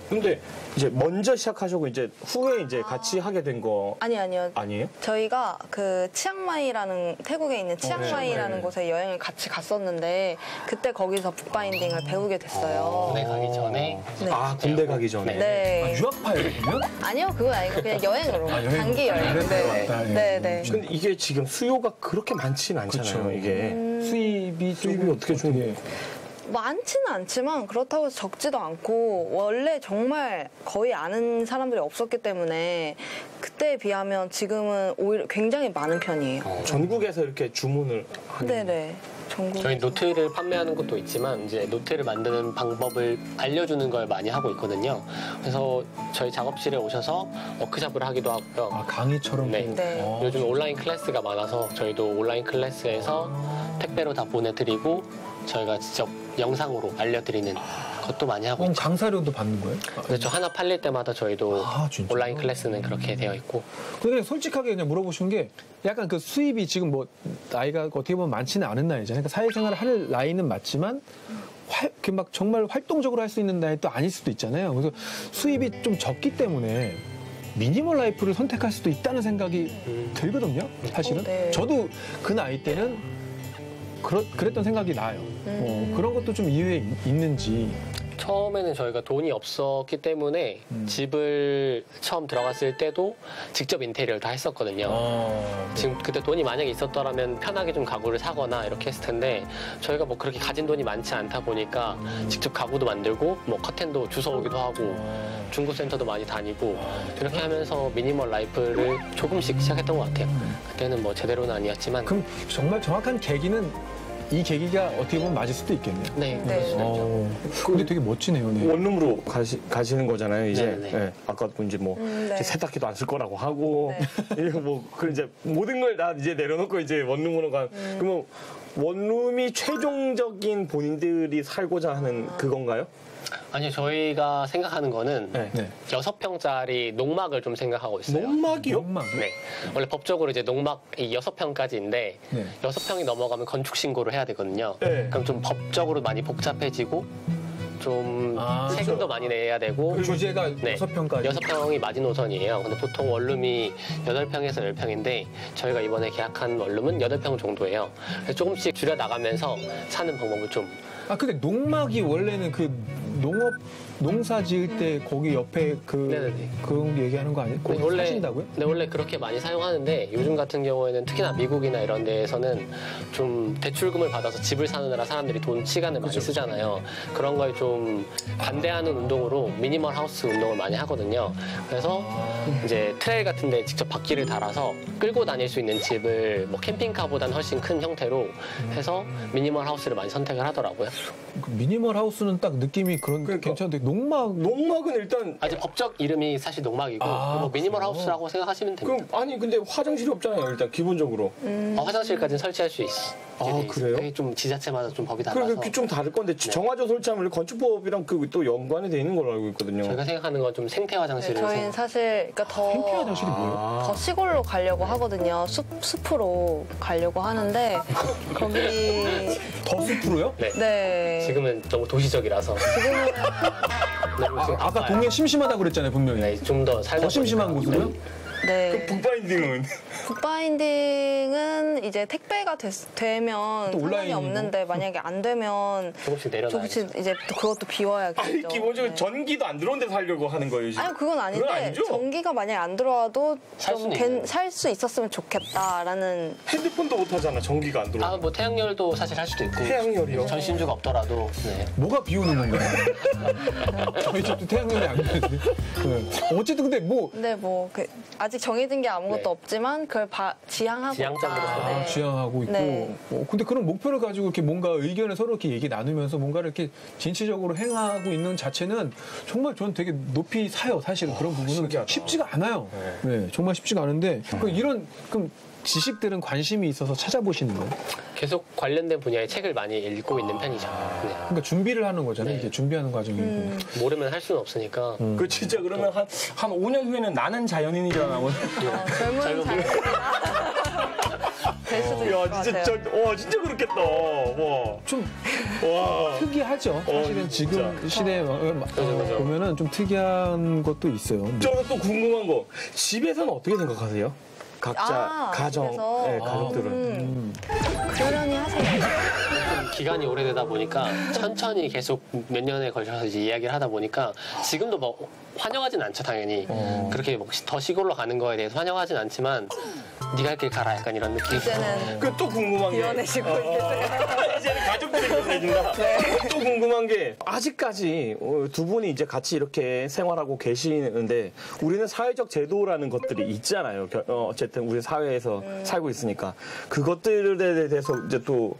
근데 이제 먼저 시작하시고 이제 후에 이제 같이 하게 된 거 아니요. 아니에요? 저희가 그 치앙마이라는 태국에 있는 치앙마이라는 네. 곳에 여행을 같이 갔었는데 그때 거기서 북바인딩을 배우게 됐어요. 군대 가기 전에 네. 아, 군대 가기 전에. 아, 네. 유학파예요, 그러면? 아니요, 그건 아니고 그냥 여행으로. 여행으로. 단기 여행. 그래서 왔다, 예. 네. 근데 이게 지금 수요가 그렇게 많지는 않잖아요, 그쵸. 이게. 수입이 어떻게 좀 많지는 않지만 그렇다고 해서 적지도 않고 원래 정말 거의 아는 사람들이 없었기 때문에 그때에 비하면 지금은 오히려 굉장히 많은 편이에요. 전국에서 이렇게 주문을 하는 네네. 전국. 저희 노트를 판매하는 것도 있지만 이제 노트를 만드는 방법을 알려주는 걸 많이 하고 있거든요. 그래서 저희 작업실에 오셔서 워크숍을 하기도 하고요. 아, 강의처럼. 네. 네. 요즘 온라인 클래스가 많아서 저희도 온라인 클래스에서 택배로 다 보내드리고 저희가 직접 영상으로 알려드리는 것도 많이 하고 그럼 있죠. 강사료도 받는 거예요? 그렇죠. 하나 팔릴 때마다 저희도 아, 진짜요? 온라인 클래스는 그렇게 되어 있고. 그냥 솔직하게 그냥 물어보신 게 약간 그 수입이 지금 뭐 나이가 어떻게 보면 많지는 않은 나이잖아요. 그러니까 사회생활을 할 나이는 맞지만 막 정말 활동적으로 할 수 있는 나이 또 아닐 수도 있잖아요. 그래서 수입이 좀 적기 때문에 미니멀 라이프를 선택할 수도 있다는 생각이 들거든요. 사실은. 네. 저도 그 나이 때는 그랬던 생각이 나요. 그런 것도 좀 이유에 있는지. 처음에는 저희가 돈이 없었기 때문에 집을 처음 들어갔을 때도 직접 인테리어를 다 했었거든요. 지금 그때 돈이 만약에 있었더라면 편하게 좀 가구를 사거나 이렇게 했을 텐데 저희가 뭐 그렇게 가진 돈이 많지 않다 보니까 직접 가구도 만들고 뭐 커튼도 주워오기도 하고 중고센터도 많이 다니고 이렇게 하면서 미니멀 라이프를 조금씩 시작했던 것 같아요. 그때는 뭐 제대로는 아니었지만 그럼 정말 정확한 계기는 이 계기가 어떻게 보면 맞을 수도 있겠네요. 네, 네. 그럴 수도 있죠. 근데 되게 멋지네요. 네. 원룸으로 가시는 거잖아요, 이제. 네네. 네. 아까 이제 뭐 네. 이제 세탁기도 안 쓸 거라고 하고 이거 뭐 그 이제 모든 걸 다 이제 내려놓고 이제 원룸으로 간. 그러면 원룸이 최종적인 본인들이 살고자 하는 그건가요? 아니요, 저희가 생각하는 거는 네. 네. 6평짜리 농막을 좀 생각하고 있어요. 농막이요? 욕망. 네. 원래 법적으로 이제 농막이 6평까지인데 네. 6평이 넘어가면 건축 신고를 해야 되거든요. 네. 그럼 좀 법적으로 많이 복잡해지고 좀 아, 세금도 많이 내야 되고 그 주제가 네. 6평까지. 6평이 마지노선이에요. 근데 보통 원룸이 8평에서 10평인데 저희가 이번에 계약한 원룸은 8평 정도예요. 그래서 조금씩 줄여 나가면서 사는 방법을 좀 아, 근데 농막이 원래는 그 농사 지을 때 거기 옆에 네네네. 그런 거 얘기하는 거 아니에요? 거기 사신다고요? 네, 원래 그렇게 많이 사용하는데 요즘 같은 경우에는 특히나 미국이나 이런 데에서는 좀 대출금을 받아서 집을 사느라 사람들이 시간을 많이 쓰잖아요. 그런 걸 좀 반대하는 운동으로 미니멀 하우스 운동을 많이 하거든요. 그래서 이제 트레일 같은 데 직접 바퀴를 달아서 끌고 다닐 수 있는 집을 뭐 캠핑카보다는 훨씬 큰 형태로 해서 미니멀 하우스를 많이 선택을 하더라고요. 그 미니멀 하우스는 딱 느낌이 그러니까. 괜찮은데 농막은 일단 아직 법적 이름이 사실 농막이고 아, 뭐 미니멀 그래요? 하우스라고 생각하시면 됩니다. 그럼 아니 근데 화장실이 없잖아요, 일단 기본적으로. 화장실까지는 설치할 수 있어. 아, 그래요? 그게 좀 지자체마다 좀 법이 달라서. 그게 좀 다를 건데 정화조 설치하면 건축법이랑 그 또 연관이 돼 있는 걸로 알고 있거든요. 저희가 생각하는 건 좀 생태 네, 화장실을 저희는 사실 그러니까 팽피 화장실이 뭐예요? 더 시골로 가려고 하거든요. 숲으로 가려고 하는데 거기 더 숲으로요? 네. 네. 지금은 너무 도시적이라서. 지금은 아까 동네 심심하다고 그랬잖아요, 분명히. 네, 좀더 더 심심한 곳으로요? 네. 북바인딩은 북바인딩은 이제 택배 10배가 되면 또 상관이 온라인이고. 없는데 만약에 안 되면 조금씩 내려놔야죠. 조금씩 이제 또 그것도 비워야겠죠. 아니 기본적으로 네. 전기도 안 들어온 데 살려고 하는 거예요 지금. 아니 그건 아닌데 그건 아니죠? 전기가 만약에 안 들어와도 살 수는 있는. 살 수 있었으면 좋겠다라는. 핸드폰도 못 하잖아 전기가 안 들어오면. 뭐 태양열도 사실 할 수도 있고. 태양열이요? 전신주가 없더라도. 네. 뭐가 비오는 건가요? 저희 집도 태양열이 안 되는데. 네. 어쨌든 근데 뭐 근데 뭐 아직 정해진 게 아무것도 네. 없지만 그걸 지향하고 지향적으로 있다. 네. 지향하고 있고. 네. 근데 그런 목표를 가지고 이렇게 뭔가 의견을 서로 이렇게 얘기 나누면서 뭔가를 이렇게 진취적으로 행하고 있는 자체는 정말 저는 되게 높이 사요. 사실은 그런 부분은 신기하다. 쉽지가 않아요. 네, 정말 쉽지가 않은데 그럼 지식들은 관심이 있어서 찾아보시는 거예요? 계속 관련된 분야의 책을 많이 읽고 있는 편이죠. 네. 그러니까 준비를 하는 거잖아요. 네. 이게 준비하는 과정이고. 모르면 할 수는 없으니까. 그 진짜 그러면 한 5년 후에는 나는 자연인이라 나오는. 젊은 자연이다. 될 수도 있을 것 야 진짜 같아요. 진짜 그렇겠다. 와. 좀 와. 특이하죠. 사실은 지금 진짜. 시대에 보면은 좀 특이한 것도 있어요. 저는 또 궁금한 거 집에서는 어떻게 생각하세요? 각자 아, 가정, 집에서? 네, 가족들은. 그러려니 하세요. 좀 기간이 오래되다 보니까 천천히 계속 몇 년에 걸쳐서 이제 이야기를 하다 보니까 지금도 뭐 환영하진 않죠 당연히. 그렇게 뭐 더 시골로 가는 거에 대해서 환영하진 않지만 네가 할 길 가라 약간 이런 느낌. 이제는 그 또 궁금한 게 비워내시고 계세요. 이제는 가족들이 보내준다. 또 궁금한 게 아직까지 두 분이 이제 같이 이렇게 생활하고 계시는데 우리는 사회적 제도라는 것들이 있잖아요. 어쨌든 우리 사회에서 살고 있으니까 그것들에 대해서 이제 또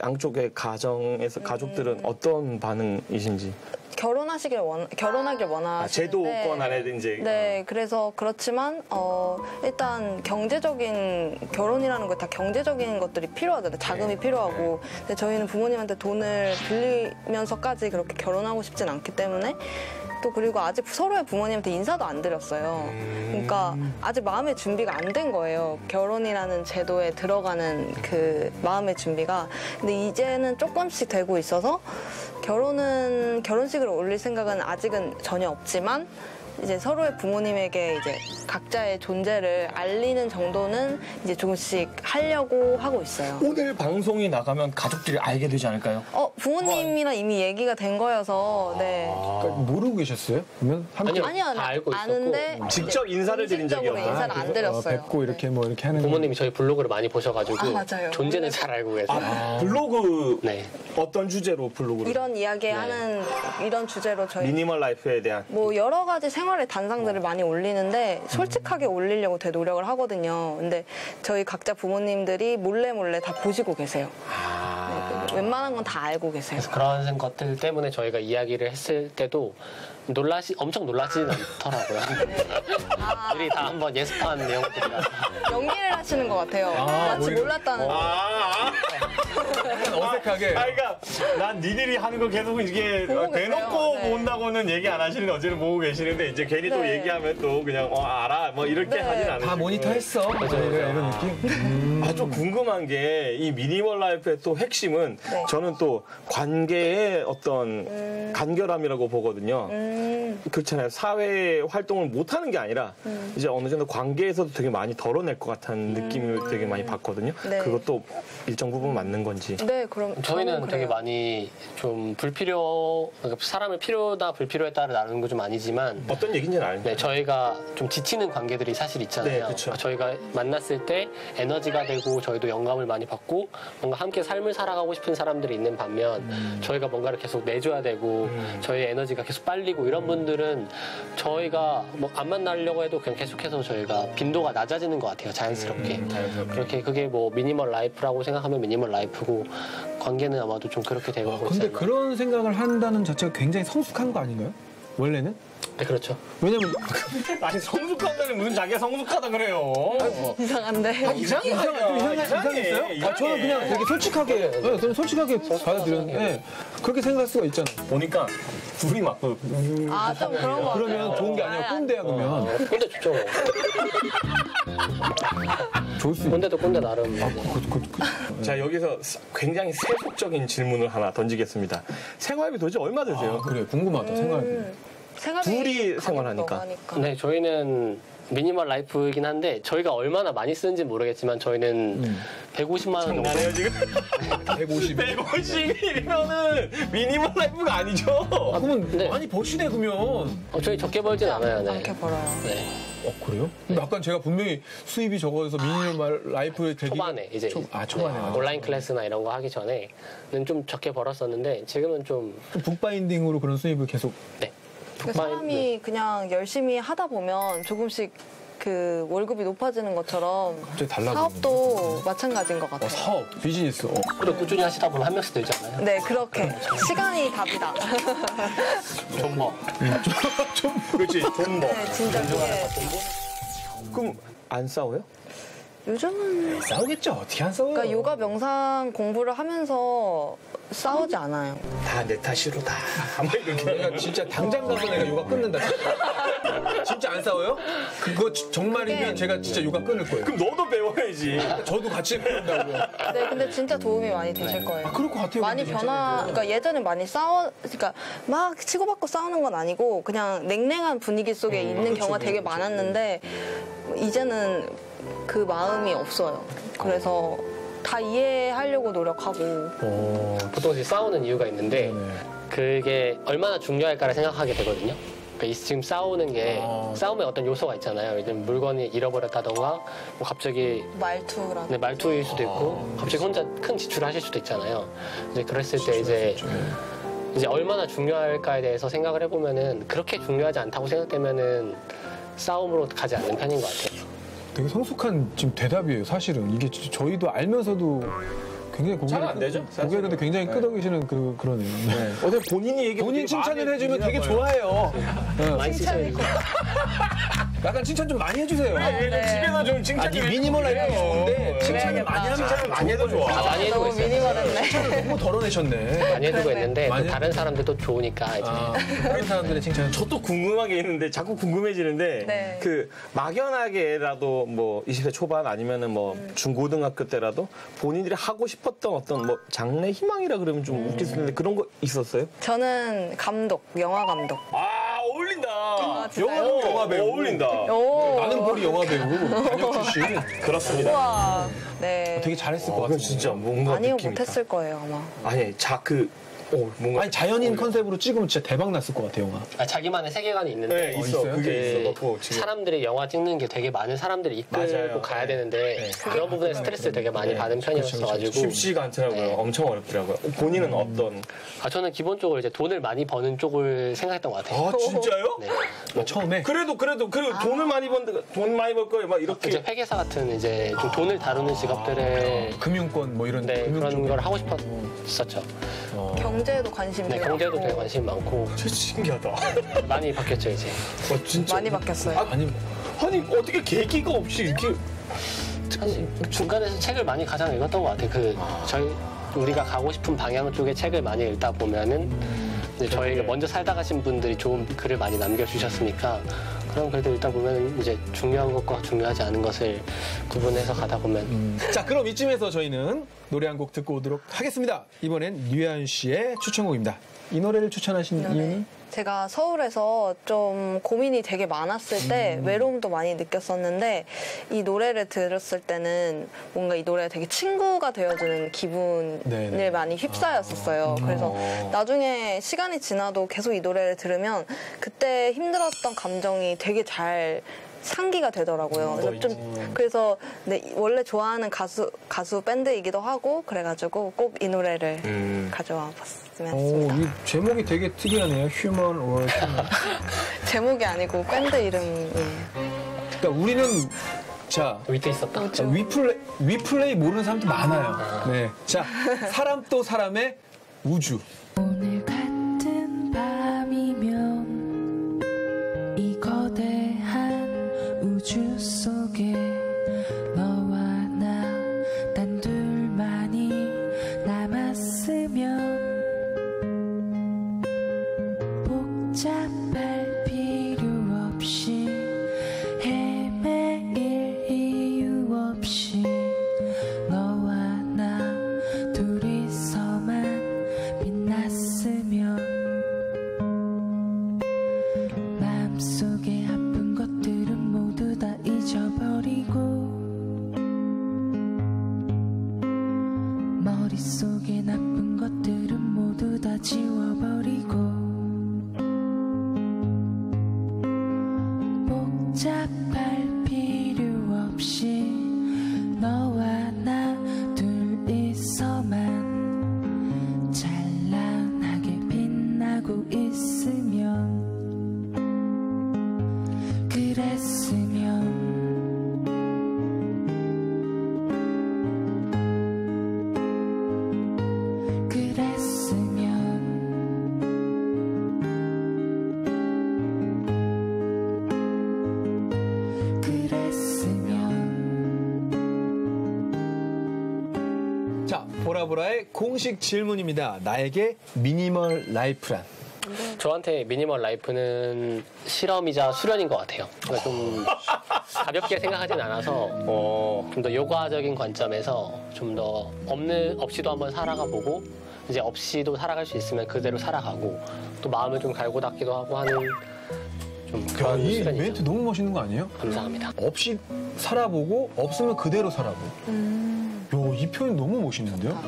양쪽의 가정에서 가족들은 어떤 반응이신지. 결혼하길 원하시는데 제도권 안에 이제 네, 그래서 그렇지만 일단 경제적인 결혼이라는 거 다 경제적인 것들이 필요하잖아요. 자금이 필요하고. 근데 저희는 부모님한테 돈을 빌리면서까지 그렇게 결혼하고 싶진 않기 때문에 또 그리고 아직 서로의 부모님한테 인사도 안 드렸어요. 그러니까 아직 마음의 준비가 안 된 거예요. 결혼이라는 제도에 들어가는 그 마음의 준비가. 근데 이제는 조금씩 되고 있어서 결혼식을 올릴 생각은 아직은 전혀 없지만 이제 서로의 부모님에게 이제 각자의 존재를 알리는 정도는 이제 조금씩 하려고 하고 있어요. 오늘 방송이 나가면 가족들이 알게 되지 않을까요? 부모님이랑 이미 얘기가 된 거여서 네. 그러니까 모르고 계셨어요? 그러면 함께 아니요. 다 알고 있었고. 아는데 직접 인사를 드린 적이 공식적으로 없나요? 인사를 안 드렸어요. 뵙고 이렇게 뭐 이렇게 하는 부모님이 저희 블로그를 많이 보셔가지고 아, 맞아요. 존재는 잘 알고 계세요. 블로그 네. 어떤 주제로 블로그를? 이런 이야기하는 이런 주제로 저희 미니멀 라이프에 대한 뭐 여러 가지 생활의 단상들을 많이 올리는데 솔직하게 올리려고 되게 노력을 하거든요. 근데 저희 각자 부모님들이 몰래 다 보시고 계세요. 네, 웬만한 건 다 알고 계세요. 그래서 그런 것들 때문에 저희가 이야기를 했을 때도 엄청 놀라지는 않더라고요. 우리 다 한번 예습한 내용들이라서. 연기를 하시는 것 같아요. 마치 오히려- 몰랐다는. 어색하게. 그러니까 난 니들이 하는 거 계속 이게 보고 대놓고 계세요. 네. 본다고는 얘기 안 하시는데 어제는 보고 계시는데 이제 괜히 또 네. 얘기하면 또 그냥 알아 뭐 이렇게 네. 하진 않으시고 다 모니터했어. 이런 느낌. 좀 궁금한 게 이 미니멀 라이프의 또 핵심은 네. 저는 또 관계의 어떤 간결함이라고 보거든요. 그렇잖아요. 사회 활동을 못 하는 게 아니라 이제 어느 정도 관계에서도 되게 많이 덜어낼 것 같다는 느낌을 되게 많이 받거든요. 네. 그것도 일정 부분 맞는 건지. 네, 그럼 저희는 저는 되게 그래요. 많이 좀 그러니까 사람을 필요다 불필요에 따라 나누는 건 좀 아니지만 어떤 얘기인지는 아는데. 네, 저희가 좀 지치는 관계들이 사실 있잖아요. 네, 그쵸. 저희가 만났을 때 에너지가 되고 저희도 영감을 많이 받고 뭔가 함께 삶을 살아가고 싶은 사람들이 있는 반면 저희가 뭔가를 계속 내줘야 되고 저희의 에너지가 계속 빨리고 이런 분들은 저희가 뭐 안 만나려고 해도 그냥 계속해서 저희가 빈도가 낮아지는 것 같아요. 자연스럽게. 그렇게 그게 뭐 미니멀 라이프라고 생각하면 미니멀 라이프고 관계는 아마도 좀 그렇게 되고 있지 근데 않나. 그런 생각을 한다는 자체가 굉장히 성숙한 거 아닌가요? 원래는? 네, 그렇죠. 왜냐면 아니 성숙하다니 무슨 자기가 성숙하다 그래요. 이상한데. 이상했어요? 저는 그냥 되게 솔직하게, 저는 솔직하게 받아들였는데 네, 그렇게 생각할 수가 있잖아요. 보니까 둘이 막 좀 그런 거 그러면 좋은 게 아니라 꼰대야 그러면. 꼰대 좋죠. 좋을 수 있는. 꼰대도 꼰대 나름. 자 여기서 굉장히 세속적인 질문을 하나 던지겠습니다. 생활비 도대체 얼마 드세요? 그래 궁금하다 생각해. 생활비 둘이 가격도 생활하니까. 하니까. 네, 저희는 미니멀 라이프이긴 한데 저희가 얼마나 많이 쓰는지 모르겠지만 저희는 150만 원 정도. 장난해요 지금? 150. 150일이면은 미니멀 라이프가 아니죠. 아, 그러면 네. 많이 버시네, 그러면. 저희 적게 벌진 않아요. 네. 않게 벌어요. 네. 그래요? 근데 아까 제가 분명히 수입이 적어서 미니멀 라이프에 되기. 초반에 이제 초반에. 네, 온라인 클래스나 이런 거 하기 전에는 좀 적게 벌었었는데 지금은 좀 북바인딩으로 그런 수입을 계속. 네. 그러니까 사람이 그냥 열심히 하다 보면 조금씩 그 월급이 높아지는 것처럼 갑자기 달라지는 사업도 마찬가지인 것 같아요. 사업, 비즈니스. 그리고 꾸준히 하시다 보면 한 명씩 늘잖아요. 네, 그렇게. 시간이 답이다. 존버. 그렇지. 돈 뭐. 네, 진짜 그게 그럼 안 싸워요? 요즘은 싸우겠죠. 어떻게 안 싸워요? 그러니까 요가 명상 공부를 하면서 싸우지 않아요. 다 내 탓이로 다. 막 이렇게. 내가 진짜 당장 가서 내가 요가 끊는다. 진짜 안 싸워요? 그거 정말이면 그게- 제가 진짜 요가 끊을 거예요. 그럼 너도 배워야지. 저도 같이 배운다고. 네, 근데 진짜 도움이 많이 되실 거예요. 그럴 것 같아요. 많이 근데 그러니까 예전에 많이 그러니까 막 치고받고 싸우는 건 아니고 그냥 냉랭한 분위기 속에 있는 경우가 되게 많았는데 이제는 그 마음이 없어요. 그래서 다 이해하려고 노력하고. 보통 이제 싸우는 이유가 있는데 그게 얼마나 중요할까를 생각하게 되거든요. 그러니까 지금 싸우는 게 싸움에 어떤 요소가 있잖아요. 예를 들면 물건이 잃어버렸다던가 뭐 갑자기 말투라든지. 네, 말투일 수도 있고 갑자기 혼자 큰 지출을 하실 수도 있잖아요. 이제 그랬을 때 이제 얼마나 중요할까에 대해서 생각을 해보면은 그렇게 중요하지 않다고 생각되면은 싸움으로 가지 않는 편인 것 같아요. 되게 성숙한 지금 대답이에요. 사실은 이게 저희도 알면서도 굉장히 잘안 되죠, 고개를 근데 굉장히 네. 끄덕이시는 그러네요. 네. 어떻게 본인이 얘기 본인 칭찬을 해주면 되게 좋아해요. 많이 쓰셔야 약간 칭찬 좀 많이 해주세요. 네. 집에서 좀 칭찬 아니 좀 미니멀 라이프 좋은데 칭찬을 그래야겠다. 많이 하면 칭찬을 많이 해도 좋아. 많이 해주고 너무 있어요. 미니멀했네. 너무 덜어내셨네. 많이 해주고 있는데 많이 또 다른 사람들도 좋으니까 이제 다른 사람들의 칭찬은 저도 궁금한 게 있는데 자꾸 궁금해지는데 네. 그 막연하게라도 뭐 20대 초반 아니면은 뭐 중고등학교 때라도 본인들이 하고 싶었던 어떤 뭐 장래 희망이라 그러면 좀 웃길 수 있는데 그런 거 있었어요? 저는 감독, 영화 감독. 아 어울린다. 진짜요? 영화 배우. 어울린다. 오. 나는 보리 영화 배우 단역 출신. 그렇습니다. 우와. 네. 되게 잘했을 것 그건 같아요. 진짜 뭔가 아니요, 느낌이 있다. 못했을 거예요, 아마. 아니 뭔가 아니 자연인 컨셉으로 찍으면 진짜 대박 났을 것 같아요 영화. 자기만의 세계관이 있는데 네, 있어. 있어요? 그게 그 있어. 지금. 사람들이 영화 찍는 게 되게 많은 사람들이 이끌고 맞아요. 가야 되는데 그런 부분에 스트레스를 되게 많이 받은 편이었어가지고 쉽지가 않더라고요. 네. 엄청 어렵더라고요. 본인은 어떤? 저는 기본적으로 이제 돈을 많이 버는 쪽을 생각했던 것 같아요. 아 진짜요? 네. 뭐 처음에 그래도 돈을 많이 돈 많이 벌 거예요. 막 이렇게 이제 회계사 같은 이제 좀 돈을 다루는 직업들을 금융권 뭐 이런 네, 금융 그런 쪽에. 걸 하고 싶었었죠. 경제에도 관심 네, 되게 경제도 많고. 되게 관심 많고 진짜 신기하다. 많이 바뀌었죠 이제. 진짜 많이 바뀌었어요. 아니 아니 어떻게 계기가 없이 이렇게 중간에서 책을 많이 가장 읽었던 것 같아요. 우리가 가고 싶은 방향 쪽의 책을 많이 읽다 보면은 이제 저희가 먼저 살다 가신 분들이 좋은 글을 많이 남겨주셨으니까 그런 글들 읽다 보면 이제 중요한 것과 중요하지 않은 것을 구분해서 가다 보면 자 그럼 이쯤에서 저희는 노래 한 곡 듣고 오도록 하겠습니다. 이번엔 류현 씨의 추천곡입니다. 이 노래를 추천하신 이유는? 제가 서울에서 좀 고민이 되게 많았을 때 외로움도 많이 느꼈었는데 이 노래를 들었을 때는 뭔가 이 노래가 되게 친구가 되어주는 기분을 네네. 많이 휩싸였었어요. 그래서 나중에 시간이 지나도 계속 이 노래를 들으면 그때 힘들었던 감정이 되게 잘 상기가 되더라고요. 그래서 네, 원래 좋아하는 가수 밴드이기도 하고 그래가지고 꼭 이 노래를 가져와 봤으면 했습니다. 이 제목이 되게 특이하네요. 휴먼 or 휴먼. 제목이 아니고 밴드 이름이. 그러니까 우리는 자 밑에 있었다. 위플레이 모르는 사람도 많아요. 네. 자 사람 또 사람의 우주. 오늘 같은 밤이면 이 거대한 우주 속에 너와 나 단 둘만이 남았으면 복잡할 필요 없이 헤매일 이유 없이 너와 나 둘이서만 빛났으면 마음속에 아픈 것들은 모두 다 잊어버리고 머릿속에 나쁜 것들은 모두 다 지워버리고 복잡할 필요 없이 너와 나 둘이서만 찬란하게 빛나고 있으면 그랬으면 자, 보라보라의 공식 질문입니다. 나에게 미니멀 라이프란? 저한테 미니멀 라이프는 실험이자 수련인 것 같아요. 그러니까 좀 가볍게 생각하진 않아서 좀 더 요가적인 관점에서 좀 더 없이도 한번 살아가 보고 이제 없이도 살아갈 수 있으면 그대로 살아가고 또 마음을 좀 갈고 닦기도 하고 하는 좀 그런 이 수련이죠. 멘트 너무 멋있는 거 아니에요? 감사합니다. 없이 살아보고 없으면 그대로 살아보고. 요, 이 표현 너무 멋있는데요?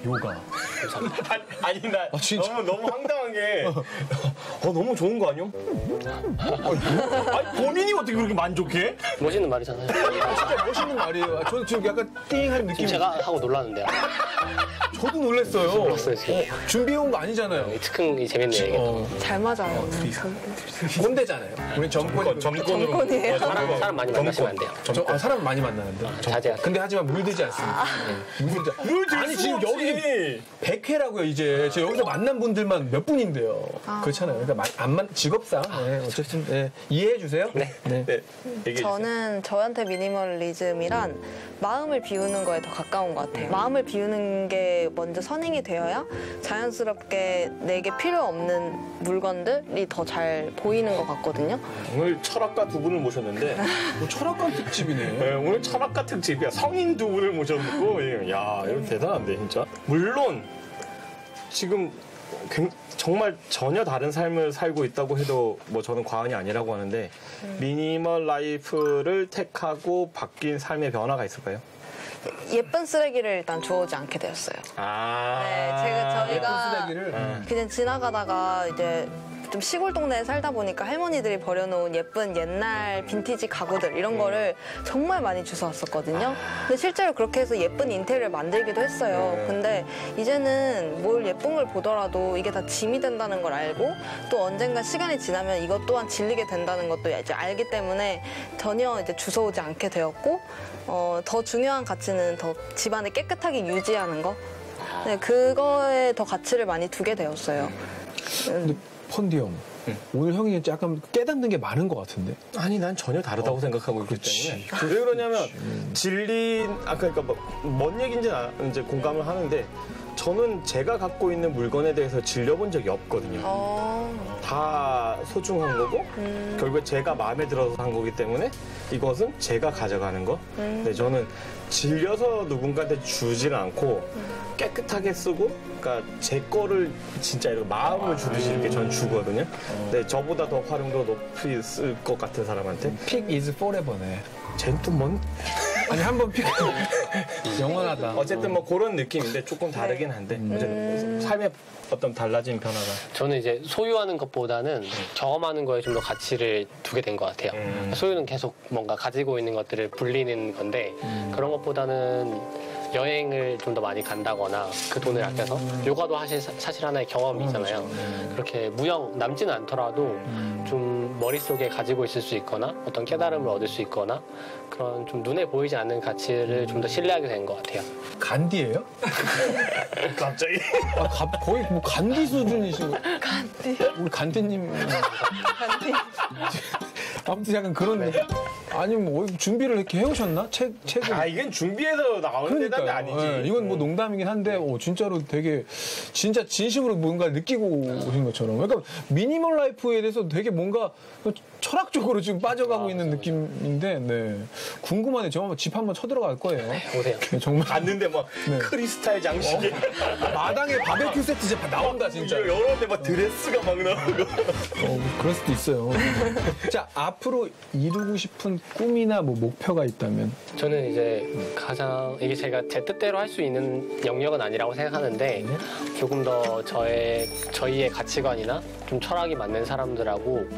요가. 아니 나 아, 진짜? 너무 황당한 게 너무 좋은 거 아니요? 아니 본인이 어떻게 그렇게 만족해? 멋있는 말이잖아요. 진짜 멋있는 말이에요. 아, 저는 지금 약간 띵한 느낌이. 지금 제가 하고 놀랐는데요. 저도 놀랐어요. 놀랐어요, 지금. 준비해온 거 아니잖아요. 특흥이 재밌네요, 이게. 잘 맞아요. 꼰대잖아요. 우리 정권으로. 정권이에요. 사람 많이 만나시면 안 돼요. 사람 많이 만나는데. 자제하세요. 근데 하지만 물들지 않습니다. 네, 물들지 아니, 지금 여기 100회라고요, 이제. 저 여기서 만난 분들만 몇 분인데요. 그렇잖아요. 그러니까 직업상. 네, 어쨌든, 네, 이해해주세요. 네. 네, 얘기해 주세요. 저는 저한테 미니멀리즘이란 마음을 비우는 거에 더 가까운 것 같아요. 마음을 비우는 게 먼저 선행이 되어야 자연스럽게 내게 필요 없는 물건들이 더 잘 보이는 것 같거든요. 오늘 철학가 두 분을 모셨는데 뭐 철학관 특집이네. 네, 오늘 철학가 특집이야. 성인 두 분을 모셨고 야 이거 대단한데 진짜. 물론 지금 정말 전혀 다른 삶을 살고 있다고 해도 뭐 저는 과언이 아니라고 하는데 미니멀 라이프를 택하고 바뀐 삶의 변화가 있을까요? 예쁜 쓰레기를 일단 주워오지 않게 되었어요. 저희가 그냥 지나가다가 이제 좀 시골 동네에 살다 보니까 할머니들이 버려놓은 예쁜 옛날 빈티지 가구들 이런 거를 정말 많이 주워왔었거든요. 근데 실제로 그렇게 해서 예쁜 인테리어를 만들기도 했어요. 근데 이제는 뭘 예쁜 걸 보더라도 이게 다 짐이 된다는 걸 알고 또 언젠가 시간이 지나면 이것 또한 질리게 된다는 것도 이제 알기 때문에 전혀 이제 주워오지 않게 되었고 더 중요한 가치는 더 집안을 깨끗하게 유지하는 거. 네, 그거에 더 가치를 많이 두게 되었어요. 근데 펀디 형, 오늘 형이 약간 깨닫는 게 많은 것 같은데. 아니 난 전혀 다르다고 생각하고 있기 때문에 왜 그러냐면 질린 그러니까 뭔 얘기인지 이제 공감을 하는데 저는 제가 갖고 있는 물건에 대해서 질려본 적이 없거든요. 다 소중한 거고 결국에 제가 마음에 들어서 산 거기 때문에 이것은 제가 가져가는 거. 근데 저는 질려서 누군가한테 주지는 않고 깨끗하게 쓰고 그러니까 제 거를 진짜 이렇게 마음을 주듯이 이렇게 전 주거든요. 근데 저보다 더 활용도 높이 쓸 것 같은 사람한테 픽 is forever네. 쟤는 또 뭔? 아니, 한 번 픽. 영원하다. 어쨌든 뭐 그런 느낌인데 조금 다르긴 한데 어쨌든 삶의 어떤 달라진 변화가 저는 이제 소유하는 것보다는 경험하는 거에 좀 더 가치를 두게 된 것 같아요. 소유는 계속 뭔가 가지고 있는 것들을 불리는 건데 그런 것보다는 여행을 좀 더 많이 간다거나 그 돈을 아껴서 요가도 사실 하나의 경험이잖아요. 그렇게 무형 남지는 않더라도 좀 머릿속에 가지고 있을 수 있거나 어떤 깨달음을 얻을 수 있거나 그런 좀 눈에 보이지 않는 가치를 좀 더 신뢰하게 된 것 같아요. 간디예요? 갑자기 거의 뭐 간디 수준이시고. 간디? 우리 간디님. 간디. 아무튼 약간 그런. 아니, 뭐, 준비를 이렇게 해오셨나? 책을. 이건 준비해서 나오는 데다 그러니까요. 아니지. 예, 이건 뭐 농담이긴 한데 진짜로 되게 진짜 진심으로 뭔가 느끼고 오신 것처럼. 그러니까 미니멀 라이프에 대해서 되게 뭔가 철학적으로 지금 빠져가고 있는 느낌인데 네. 궁금하네. 저 한번 집 한번 쳐들어갈 거예요. 오세요. 네, 정말 갔는데 막 네. 크리스탈 장식에 마당에 바베큐 세트 이제 나온다 진짜. 여러 데 막 드레스가 막 나오고. 그럴 수도 있어요. 자, 앞으로 이루고 싶은 꿈이나 뭐 목표가 있다면? 저는 이제 가장 이게 제가 제 뜻대로 할 수 있는 영역은 아니라고 생각하는데 조금 더 저희의 가치관이나 좀 철학이 맞는 사람들하고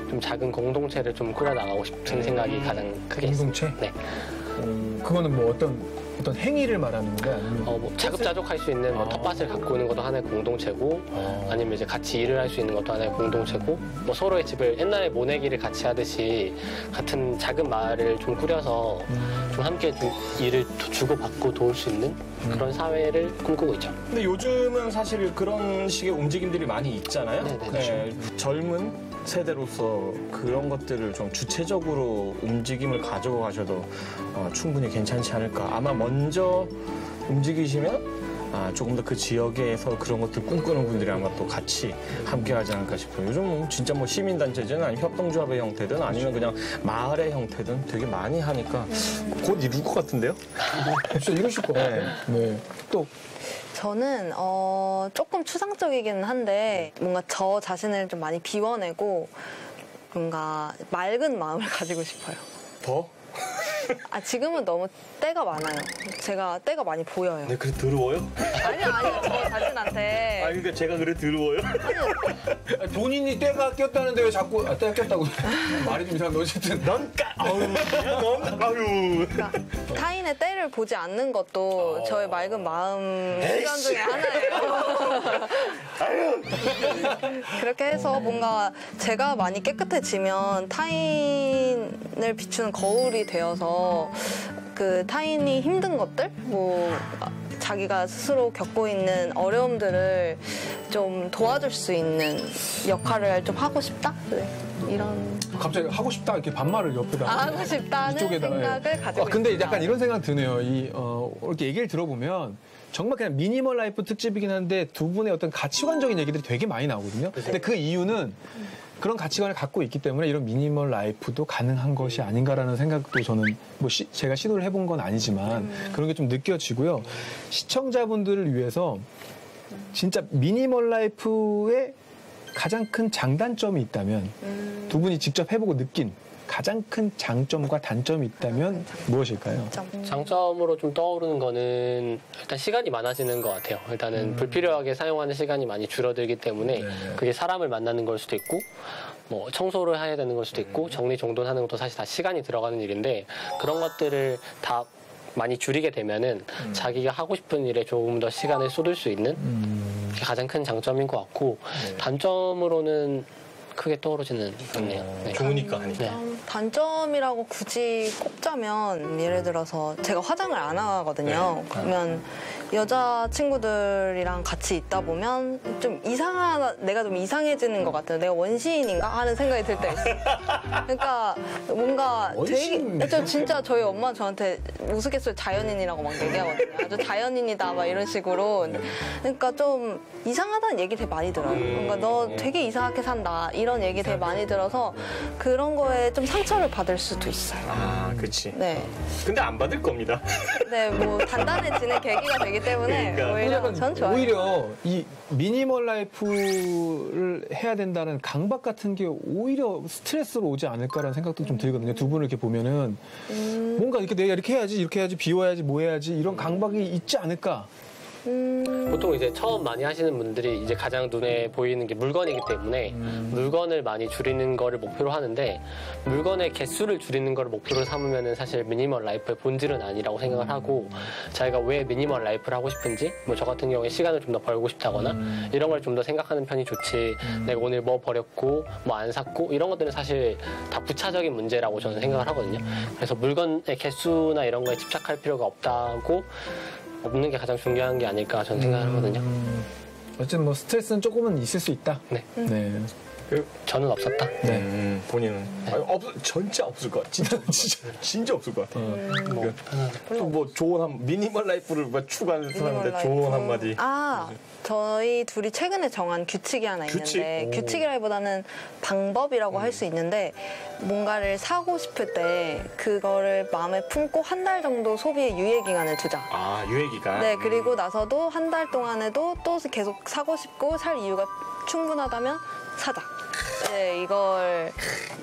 좀 작은 공동체를 좀 꾸려나가고 싶은 생각이 가장 크게 공동체? 있습니다. 네. 그거는 뭐 어떤 행위를 말하는 건가요? 아니면 뭐 자급자족할 수 있는 뭐 텃밭을 갖고 있는 것도 하나의 공동체고 아니면 이제 같이 일을 할 수 있는 것도 하나의 공동체고 뭐 서로의 집을 옛날에 모내기를 같이 하듯이 같은 작은 마을을 좀 꾸려서 좀 함께 좀 일을 주고받고 도울 수 있는 그런 사회를 꿈꾸고 있죠. 근데 요즘은 사실 그런 식의 움직임들이 많이 있잖아요. 네네. 네, 젊은 세대로서 그런 것들을 좀 주체적으로 움직임을 가지고 가셔도 충분히 괜찮지 않을까. 아마 먼저 움직이시면 조금 더 그 지역에서 그런 것들 꿈꾸는 분들이 아마 또 같이 함께 하지 않을까 싶어요. 요즘 진짜 뭐 시민단체든 아니면 협동조합의 형태든 아니면 그냥 마을의 형태든 되게 많이 하니까 곧 이룰 것 같은데요? 진짜 이러실 것 같아요. 네. 또 저는 조금 추상적이긴 한데 뭔가 저 자신을 좀 많이 비워내고 뭔가 맑은 마음을 가지고 싶어요. 더? 지금은 너무 때가 많아요. 제가 때가 많이 보여요. 네, 그래 더러워요? 아니요, 저 자신한테. 그러니까 제가 그래 더러워요? 본인이 때가 꼈다는데 왜 자꾸 때가 꼈다고 말이 좀 이상한데 어쨌든 아유. 그러니까 타인의 때를 보지 않는 것도 저의 맑은 마음 시간 중에 하나예요. 그렇게 해서 뭔가 제가 많이 깨끗해지면 타인을 비추는 거울이 되어서 그 타인이 힘든 것들, 뭐 자기가 스스로 겪고 있는 어려움들을 좀 도와줄 수 있는 역할을 좀 하고 싶다? 네, 이런. 갑자기 하고 싶다 이렇게 반말을 옆에다 하고 싶다는 이쪽에다가, 생각을 가지고 근데 있습니다. 약간 이런 생각 드네요. 이렇게 얘기를 들어보면 정말 그냥 미니멀 라이프 특집이긴 한데 두 분의 어떤 가치관적인 얘기들이 되게 많이 나오거든요. 근데 그 이유는 그런 가치관을 갖고 있기 때문에 이런 미니멀 라이프도 가능한 것이 아닌가라는 생각도 저는 뭐 제가 시도를 해본 건 아니지만 그런 게 좀 느껴지고요. 시청자분들을 위해서 진짜 미니멀 라이프의 가장 큰 장단점이 있다면 두 분이 직접 해보고 느낀 가장 큰 장점과 단점이 있다면 무엇일까요? 장점으로 좀 떠오르는 거는 일단 시간이 많아지는 것 같아요. 일단은 불필요하게 사용하는 시간이 많이 줄어들기 때문에 그게 사람을 만나는 걸 수도 있고 뭐 청소를 해야 되는 걸 수도 있고 정리정돈하는 것도 사실 다 시간이 들어가는 일인데 그런 것들을 다 많이 줄이게 되면은 자기가 하고 싶은 일에 조금 더 시간을 쏟을 수 있는 그게 가장 큰 장점인 것 같고 단점으로는 크게 떠오르지는 않네요. 네. 좋으니까 하니까. 네. 단점이라고 굳이 꼽자면 예를 들어서 제가 화장을 안 하거든요. 그러면 여자 친구들이랑 같이 있다 보면 좀 내가 좀 이상해지는 것 같아요. 내가 원시인인가 하는 생각이 들 때 있어요. 그러니까 뭔가 원시인? 되게 진짜 저희 엄마 저한테 우스갯소리 자연인이라고 막 얘기하거든요. 아주 자연인이다 막 이런 식으로. 그러니까 좀 이상하다는 얘기 되게 많이 들어요. 그러니까 너 되게 이상하게 산다 이런 얘기 되게 많이 들어서 그런 거에 좀 상처를 받을 수도 있어요. 그치. 네. 근데 안 받을 겁니다. 네, 뭐 단단해지는 계기가 되기 때문에 그러니까. 오히려 전 좋아요. 오히려 이 미니멀 라이프를 해야 된다는 강박 같은 게 오히려 스트레스로 오지 않을까라는 생각도 좀 들거든요. 두 분을 이렇게 보면은 뭔가 이렇게 내가 이렇게 해야지 비워야지 뭐 해야지 이런 강박이 있지 않을까. 보통 이제 처음 많이 하시는 분들이 이제 가장 눈에 보이는 게 물건이기 때문에 물건을 많이 줄이는 거를 목표로 하는데 물건의 개수를 줄이는 거를 목표로 삼으면은 사실 미니멀 라이프의 본질은 아니라고 생각을 하고 자기가 왜 미니멀 라이프를 하고 싶은지 뭐 저 같은 경우에 시간을 좀 더 벌고 싶다거나 이런 걸 좀 더 생각하는 편이 좋지 내가 오늘 뭐 버렸고 뭐 안 샀고 이런 것들은 사실 다 부차적인 문제라고 저는 생각을 하거든요. 그래서 물건의 개수나 이런 거에 집착할 필요가 없는 게 가장 중요한 게 아닐까 저는 생각을 하거든요. 어쨌든 뭐 스트레스는 조금은 있을 수 있다. 네. 네. 저는 없었다. 본인은 진짜 없을 것 같아. 진짜 없을 것 같아. 뭐 조언 미니멀 라이프를 추구하는 사람한테 미니멀 조언 라이프. 한마디. 저희 둘이 최근에 정한 규칙이 하나 규칙? 있는데 오. 규칙이라기보다는 방법이라고 할 수 있는데 뭔가를 사고 싶을 때 그거를 마음에 품고 한 달 정도 소비의 유예 기간을 두자. 유예기간. 네, 그리고 나서도 한 달 동안에도 또 계속 사고 싶고 살 이유가 충분하다면 사자. 네, 이걸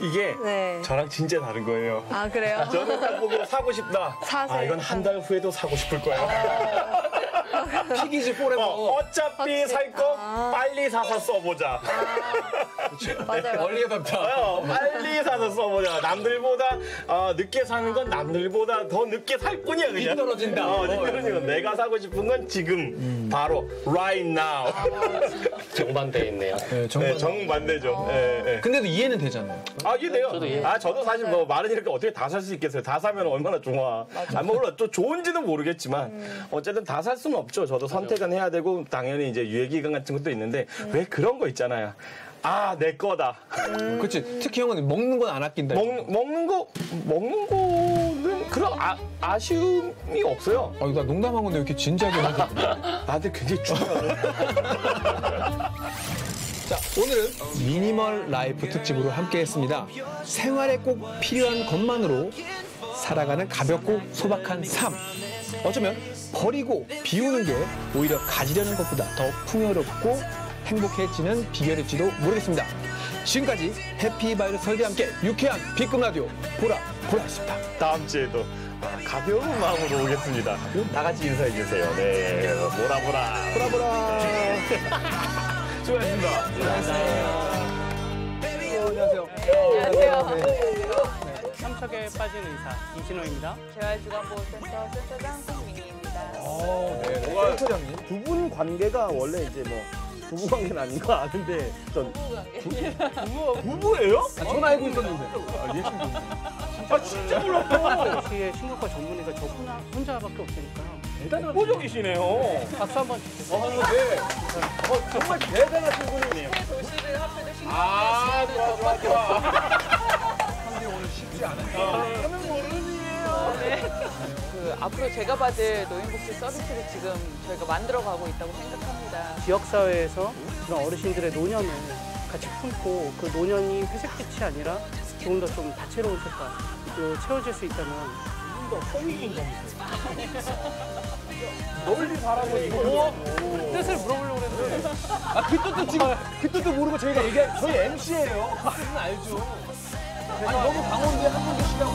이게 네. 저랑 진짜 다른 거예요. 그래요? 저는 딱 보고 사고 싶다. 사세요. 이건 한 달 후에도 사고 싶을 거야. 픽이지 포레버. 어차피 확실히. 살 거 빨리 사서 써보자. 맞아요. 원리가 답다. 빨리 사서 써보자. 남들보다 늦게 사는 건 남들보다 더 늦게 살 뿐이야 그냥. 미끄러진다. 미끄러지고 내가 사고 싶은 건 지금 바로 right now. 정반대에 있네요. 네, 정말. 네, 정반대죠. 근데도 이해는 되잖아요. 이해돼요. 저도 이해. 저도 사실 뭐 말은 이렇게 어떻게 다 살 수 있겠어요. 다 사면 얼마나 좋아. 몰라. 또 좋은지는 모르겠지만 어쨌든 다 살 수는 없죠. 저도 선택은 해야 되고 당연히 이제 유예기간 같은 것도 있는데 왜 그런 거 있잖아요. 내 거다. 그렇지. 특히 형은 먹는 건 안 아낀다. 먹는 거는 그런 아쉬움이 없어요. 나 농담한 건데 왜 이렇게 진지하게 하죠? 나한테 굉장히 중요하네. 자, 오늘은 미니멀 라이프 특집으로 함께 했습니다. 생활에 꼭 필요한 것만으로 살아가는 가볍고 소박한 삶. 어쩌면 버리고 비우는 게 오히려 가지려는 것보다 더 풍요롭고 행복해지는 비결일지도 모르겠습니다. 지금까지 해피바이러스 설계와 함께 유쾌한 B급 라디오 보라였습니다. 다음 주에도 가벼운 마음으로 오겠습니다. 다 같이 인사해 주세요. 네, 보라. 수고하셨습니다. 안녕하세요. 삼척에 빠진 의사 이진호입니다. 재활주간보호센터 센터장 송민희입니다. 센터장님. 두 분 관계가 원래 이제 뭐 부부 관계는 아닌 거 아는데 전 부부예요? 전 알고 있었는데. 진짜 몰랐어. 역시의 신경과 전문의가 저 혼자밖에 없으니까요. 대단하시네요. 박수 한번 주세요. 정말 대단하신 분이네요. 좋아. 앞으로 제가 받을 노인복지 서비스를 지금 저희가 만들어가고 있다고 생각합니다. 지역사회에서 그런 어르신들의 노년을 같이 품고 그 노년이 회색빛이 아니라 조금 더 좀 다채로운 색깔로 채워질 수 있다면 좀 더 성의인 겁니다. 널리 바라보고 뜻을 물어보려고 했는데 그 뜻도 모르고 저희가 저희 MC예요. 그건 알죠. 너무 강원도에 한 분도 쉬라고.